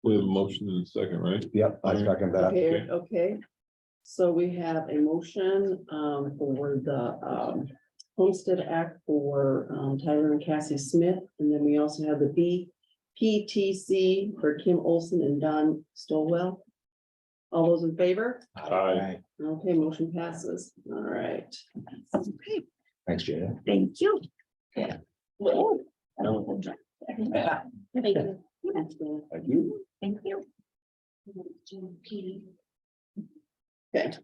We have a motion in a second, right? Yep, I second that. okay, okay. So we have a motion for the Homestead Act for Tyler and Cassie Smith. And then we also have the BPTC for Kim Olson and Don Stowell. All those in favor? Aye. Okay, motion passes. All right. Okay, Thanks, Jana. thank you. Thank you. Thank you. Thank you. Okay.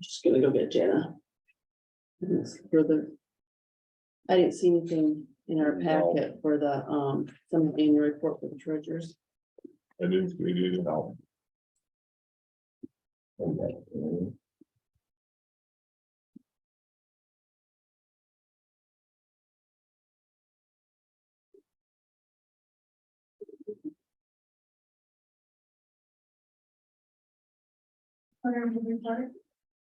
Just gonna go get Jana. For the. I didn't see anything in our packet for the some annual report for the treasurers. I didn't see it either. No. Okay.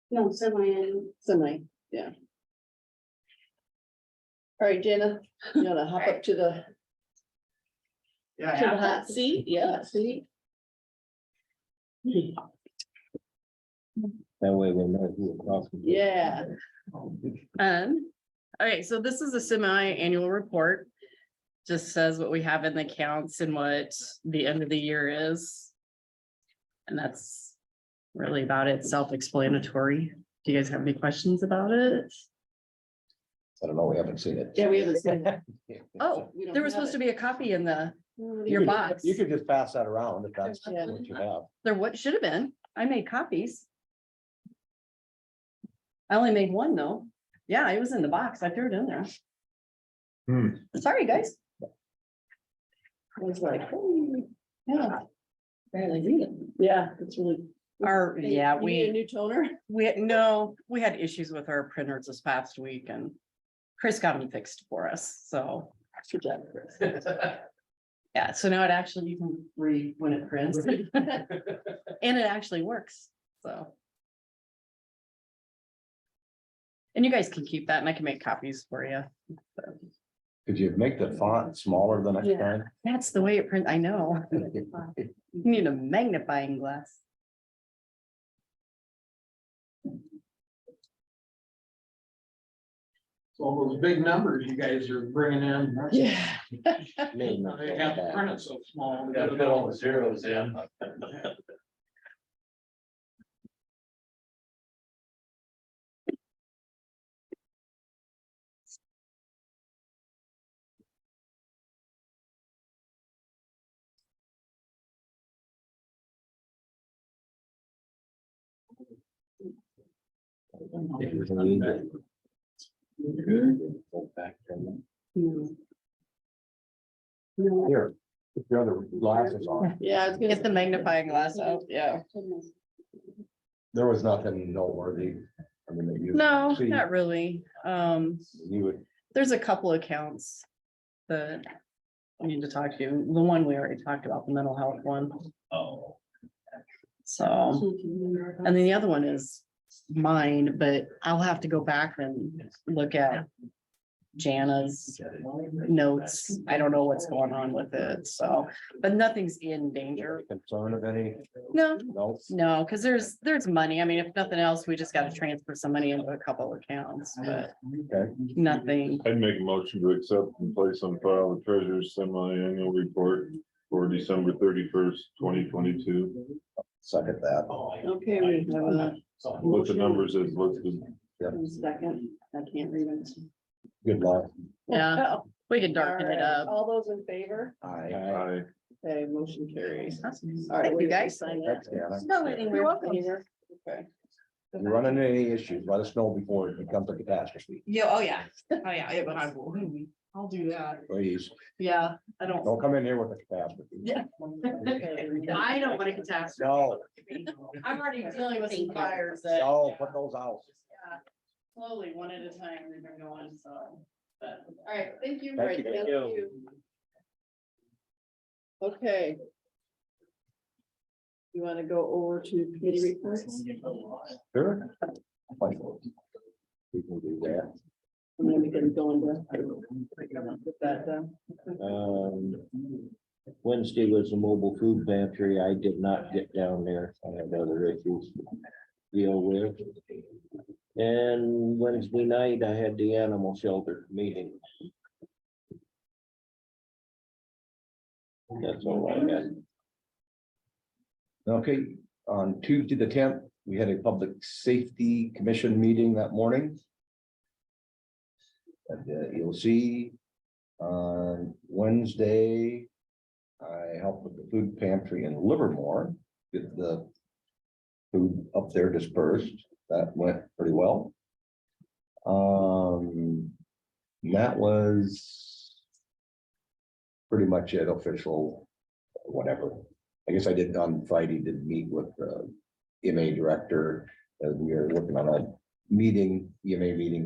No, Semi, yeah. All right, Jana, you wanna hop up to the hot seat? Yeah, seat. That way we know who we're talking to. Yeah. Okay, so this is a semi-annual report. Just says what we have in the accounts and what the end of the year is. And that's really about it, self-explanatory. Do you guys have any questions about it? I don't know, we haven't seen it. Yeah, we haven't seen it. Oh, We don't there was have supposed to it. be a copy in the, You your could- box. You could just pass that around if that's Yeah. what you have. There what should have been. I made copies. I only made one though. Yeah, it was in the box. I threw it in there. Sorry, guys. I was like, oh, Yeah. Barely read it. yeah, it's really. Our, yeah, You need a we, new toner? we had issues with our printers this past week and Chris got them fixed for us, so. Good job, Chris. Yeah, so now it actually, you can read when it prints. And it actually works, so. And you guys can keep that and I can make copies for you. Could you make the font smaller the next Yeah. time? That's the way it prints, I know. You need a magnifying glass. So all those big numbers you guys are bringing in. Yeah. May not They go have to back. print it so small. Gotta fit all the zeros in. If you can read it. Go back to them. Here, put your other glasses on. Yeah, I was gonna. Get the magnifying glass out, yeah. There was nothing noteworthy. I mean, that you No, see, not really. You would, There's a couple accounts that I need to talk to. The one we already talked about, the mental health one. Oh. So, and then the other one is mine, but I'll have to go back and look at Jana's notes. I don't know what's going on with it, so, but nothing's in danger. Concern of any? No, No. no, because there's money. I mean, if nothing else, we just gotta transfer some money into a couple of accounts, but Okay. nothing. I'd make a motion to accept and place on file the treasurer's semi-annual report for December 31st, 2022. Second that. Okay, we have a With the numbers as listed. second. I can't read it. Good luck. Yeah, we can darken it Alright, up. All those in favor? Aye. Okay, motion carries. All right, Thank you, we guys. sign that. Thanks, Deanna. No, anywhere. Okay. If you run into any issues, let us know before it becomes a catastrophe, Yeah, oh, yeah. Oh, yeah, but I'll do that. please. Yeah, I don't. Don't come in here with a catastrophe. Yeah. I don't want a catastrophe. No, I'm already dealing with some fires that. no, put those out. Yeah, slowly, one at a time, we've been going, so, but, all right, thank you. Thank you. Thank you. Okay. You want to go over to committee reports? Sure. We can do that. And then we can go into. Put that down. Wednesday was the mobile food pantry. I did not get down there. I had other issues to deal with. And Wednesday night, I had the animal shelter meeting. That's all I had. Okay, on Tuesday, the 10th, we had a public safety commission meeting that morning. At the EOC. On Wednesday, I helped with the food pantry in Livermore, get the food up there dispersed. That went pretty well. That was pretty much it, official, whatever. I guess I did on Friday, did meet with the EMA director, as we are working on a meeting, EMA meeting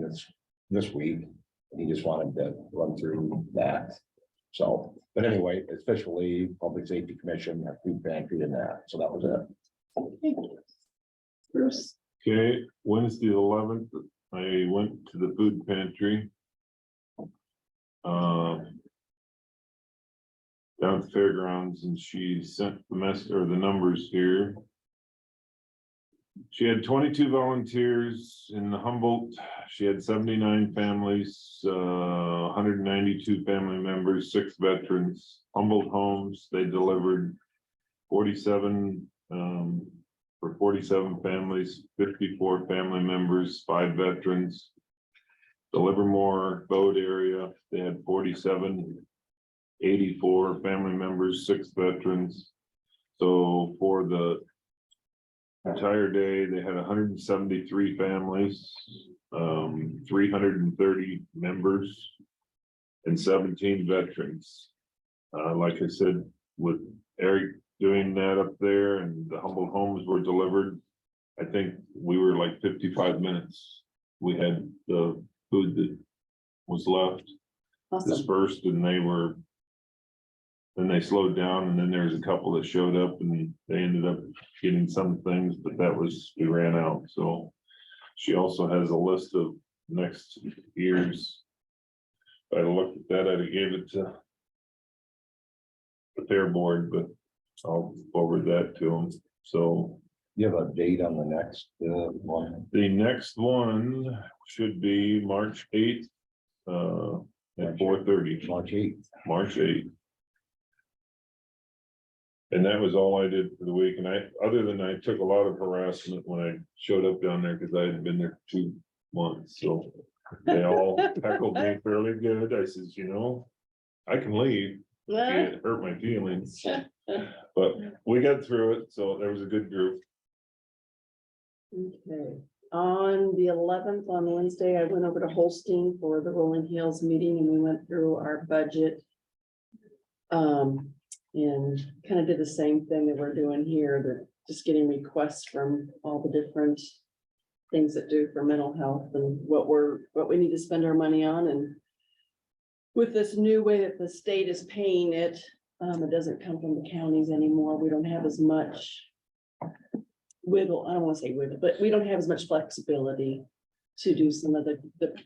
this week. He just wanted to run through that. So, but anyway, officially, Public Safety Commission, our food pantry and that, so that was it. Bruce. Okay, Wednesday, 11th, I went to the food pantry. Down at the fairgrounds, and she sent the mess or the numbers here. She had 22 volunteers in the Humboldt. She had 79 families, 192 family members, 6 veterans. Humboldt homes, they delivered 47 for 47 families, 54 family members, 5 veterans. The Livermore boat area, they had 47, 84 family members, 6 veterans. So for the entire day, they had 173 families, 330 members, and 17 veterans. Like I said, with Eric doing that up there and the Humboldt homes were delivered, I think we were like 55 minutes. We had the food that was left Awesome. dispersed, and then they slowed down, and then there was a couple that showed up and they ended up getting some things, but we ran out. So she also has a list of next year's. If I looked at that, I'd have gave it to the fair board, but I'll forward that to them. So You have a date on the next one? the next one should be March 8th, at 4:30. March 8th. March 8th. And that was all I did for the week. And other than I took a lot of harassment when I showed up down there, because I had been there 2 months, so they all heckled me fairly good. I says, I can leave, can't hurt my feelings. But we got through it, so there was a good group. Okay, on the 11th, on Wednesday, I went over to Holstein for the Rolling Hills meeting, and we went through our budget. And kind of did the same thing that we're doing here, that just getting requests from all the different things that do for mental health and what we need to spend our money on. And with this new way that the state is paying it, it doesn't come from the counties anymore. We don't have as much wiggle, I don't want to say wiggle, but we don't have as much flexibility to do some of the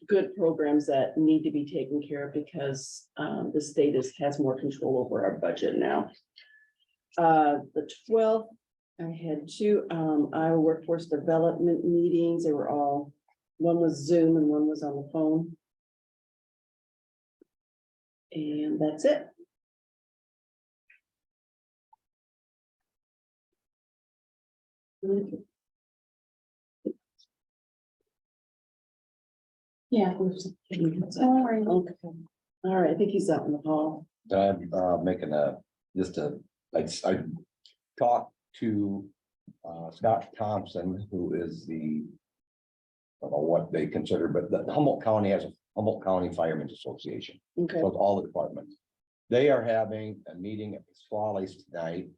good programs that need to be taken care of because the state has more control over our budget now. The 12th, I had two Iowa workforce development meetings. They were all, one was Zoom and one was on the phone. And that's it. Yeah. Okay. All right, I think he's out in the hall. I'm making I talked to Scott Thompson, who is I don't know what they consider, but the Humboldt County has a Humboldt County Firemen's Association. Okay. So it's all the departments. They are having a meeting at Swaley's tonight.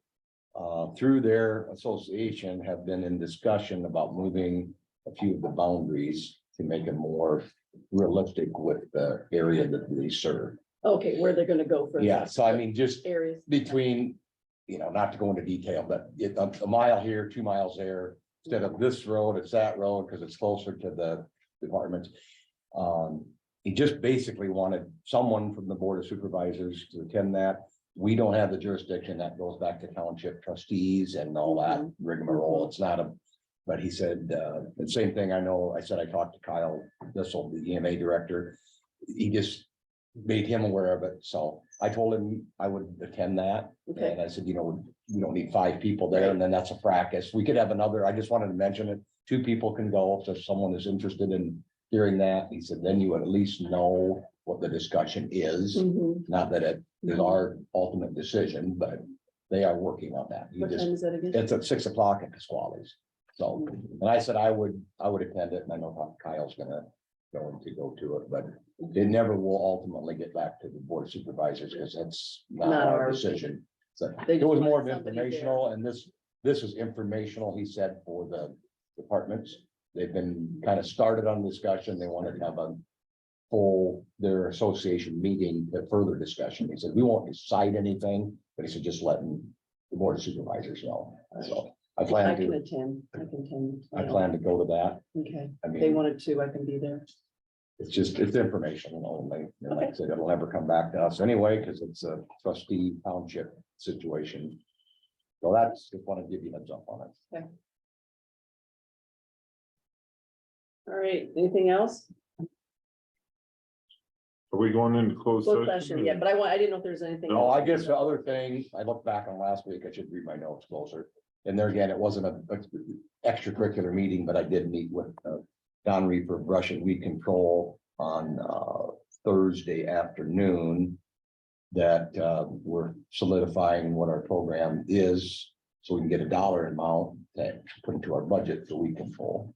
Through their association have been in discussion about moving a few of the boundaries to make it more realistic with the area that they serve. Okay, where they're gonna go for. Yeah, so I mean, just Areas. between, not to go into detail, but a mile here, 2 miles there, instead of this road, it's that road, because it's closer to the departments. He just basically wanted someone from the Board of Supervisors to attend that. We don't have the jurisdiction. That goes back to township trustees and all that rigmarole. It's not but he said, the same thing. I said, I talked to Kyle Bissell, the EMA director. He just made him aware of it. So I told him I would attend that. Okay. And I said, we don't need 5 people there, and then that's a fracas. We could have another, I just wanted to mention it. 2 people can go if someone is interested in hearing that. He said, then you would at least know what the discussion is. Mhm. Not that it is our ultimate decision, but they are working on that. What time is that again? It's at 6 o'clock at Pasquale's. So, and I said I would attend it, and I know Kyle's going to go to it, but it never will ultimately get back to the Board of Supervisors because that's not Not our ours. decision. So They it just was want more of somebody there. informational, and this is informational, he said, for the departments. They've been kind of started on discussion. They wanted to have their association meeting, a further discussion. He said, we won't decide anything, but he said, just letting the Board of Supervisors know. So I I plan can to, attend. I can attend. I plan to go to that. Okay, I they mean, wanted to, I can be there. it's information only. And like I said, it'll never come back to us anyway, because it's a trustee township situation. So that's, just want to give you a heads up on it. All right, anything else? Are we going into closed Closed session? session, yeah, but I didn't know if there's anything. Oh, else. I guess the other thing, I looked back on last week, I should read my notes closer. And there again, it wasn't a extracurricular meeting, but I did meet with Don Reaper, Brush and Weed Control on Thursday afternoon. That we're solidifying what our program is, so we can get a dollar amount that put into our budget for weed control.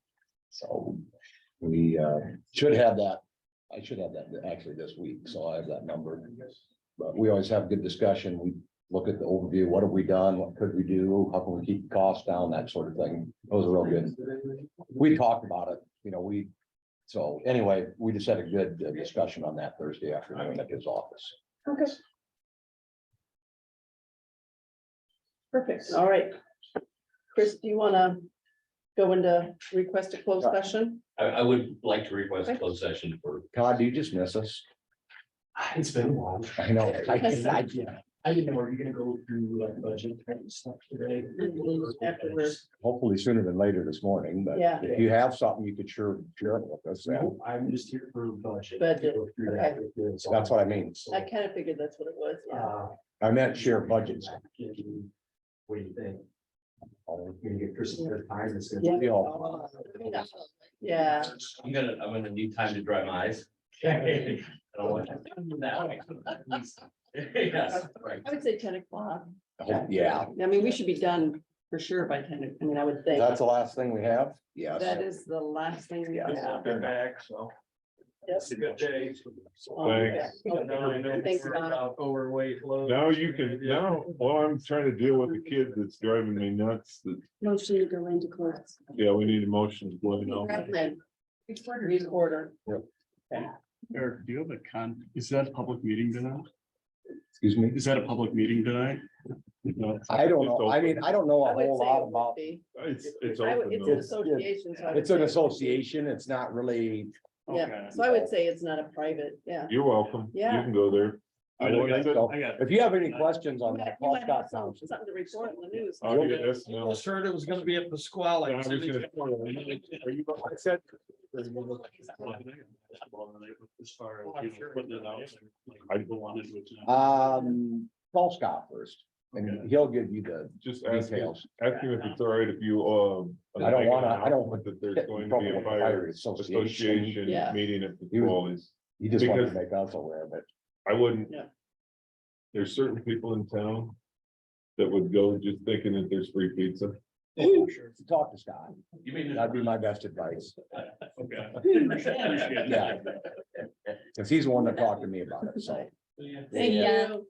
So we should have that. I should have that actually this week, so I have that number. But we always have good discussion. We look at the overview. What have we done? What could we do? How can we keep costs down? That sort of thing. Those are real good. We talked about it, so anyway, we just had a good discussion on that Thursday afternoon at his office. Okay. Perfect, all right. Chris, do you want to go into request a closed session? I would like to request a Okay. closed session for. Todd, do you just miss us? It's been a while. I know. I didn't know, are you gonna go through like budget and stuff today? Afterwards. Hopefully sooner than later this morning, but Yeah. if you have something, you could sure share it with us. No, I'm just here for budget. Budget, Go through that with you. That's what I mean. I kind of figured that's what it was, yeah. I meant share budgets. What do you think? Gonna get Chris a good time. It's Yeah. gonna- Yeah, I'm gonna need time to dry my eyes. I don't want to. That. Yes, right. I would say 10 o'clock. Yeah, I mean, we should be done for sure by 10, I mean, I would think. that's the last thing we have. Yes. That is the last thing we have. They're back, so. Yes. It's a good day. Thanks. Thanks, Don. Overweight. low. Now you can, I'm trying to deal with the kid that's driving me nuts. Motion to go into close. Yeah, we need a motion to go in. Recorder. Eric, do you have is that a public meeting tonight? Excuse me? Is that a public meeting tonight? I don't know. I mean, I don't know I a would whole say lot it would about, be. It's I would- open It's though. an association. so I would it's an say- association. It's not really, Yeah, so I would say it's not a private, yeah. You're welcome. You Yeah. can go there. I don't think so. If you have any questions on You that, might call have Scott something Thompson. something to report on the news. I'll get SNL. Just heard it was gonna be a Pasquale. Yeah, I was gonna- I said. As far as, putting it out. Call Scott first, and he'll give you the Just ask him, details. ask him if it's all right if you, I don't wanna- I don't want that there's get in going to trouble be a with the fire fire association. association Yeah. meeting at the He was- Qualies. You just want to Because- make us aware of it. I wouldn't. Yeah. There's certain people in town that would go just thinking that there's free pizza. Talk to Scott. You mean? That'd be my best advice. Okay. Yeah. Cause he's the one that talked to me about it, so. Thank you.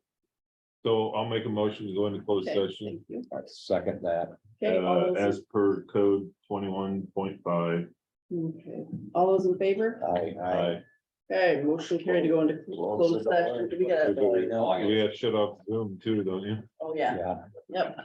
So I'll make a motion to go into closed Okay, session, thank you. I second that. Okay, all those, as per code 21.5. okay, all those in favor? I, Okay, motion carried to go into closed session. Do we got? We have to shut off Zoom too, don't you? Oh, yeah, yeah. yep.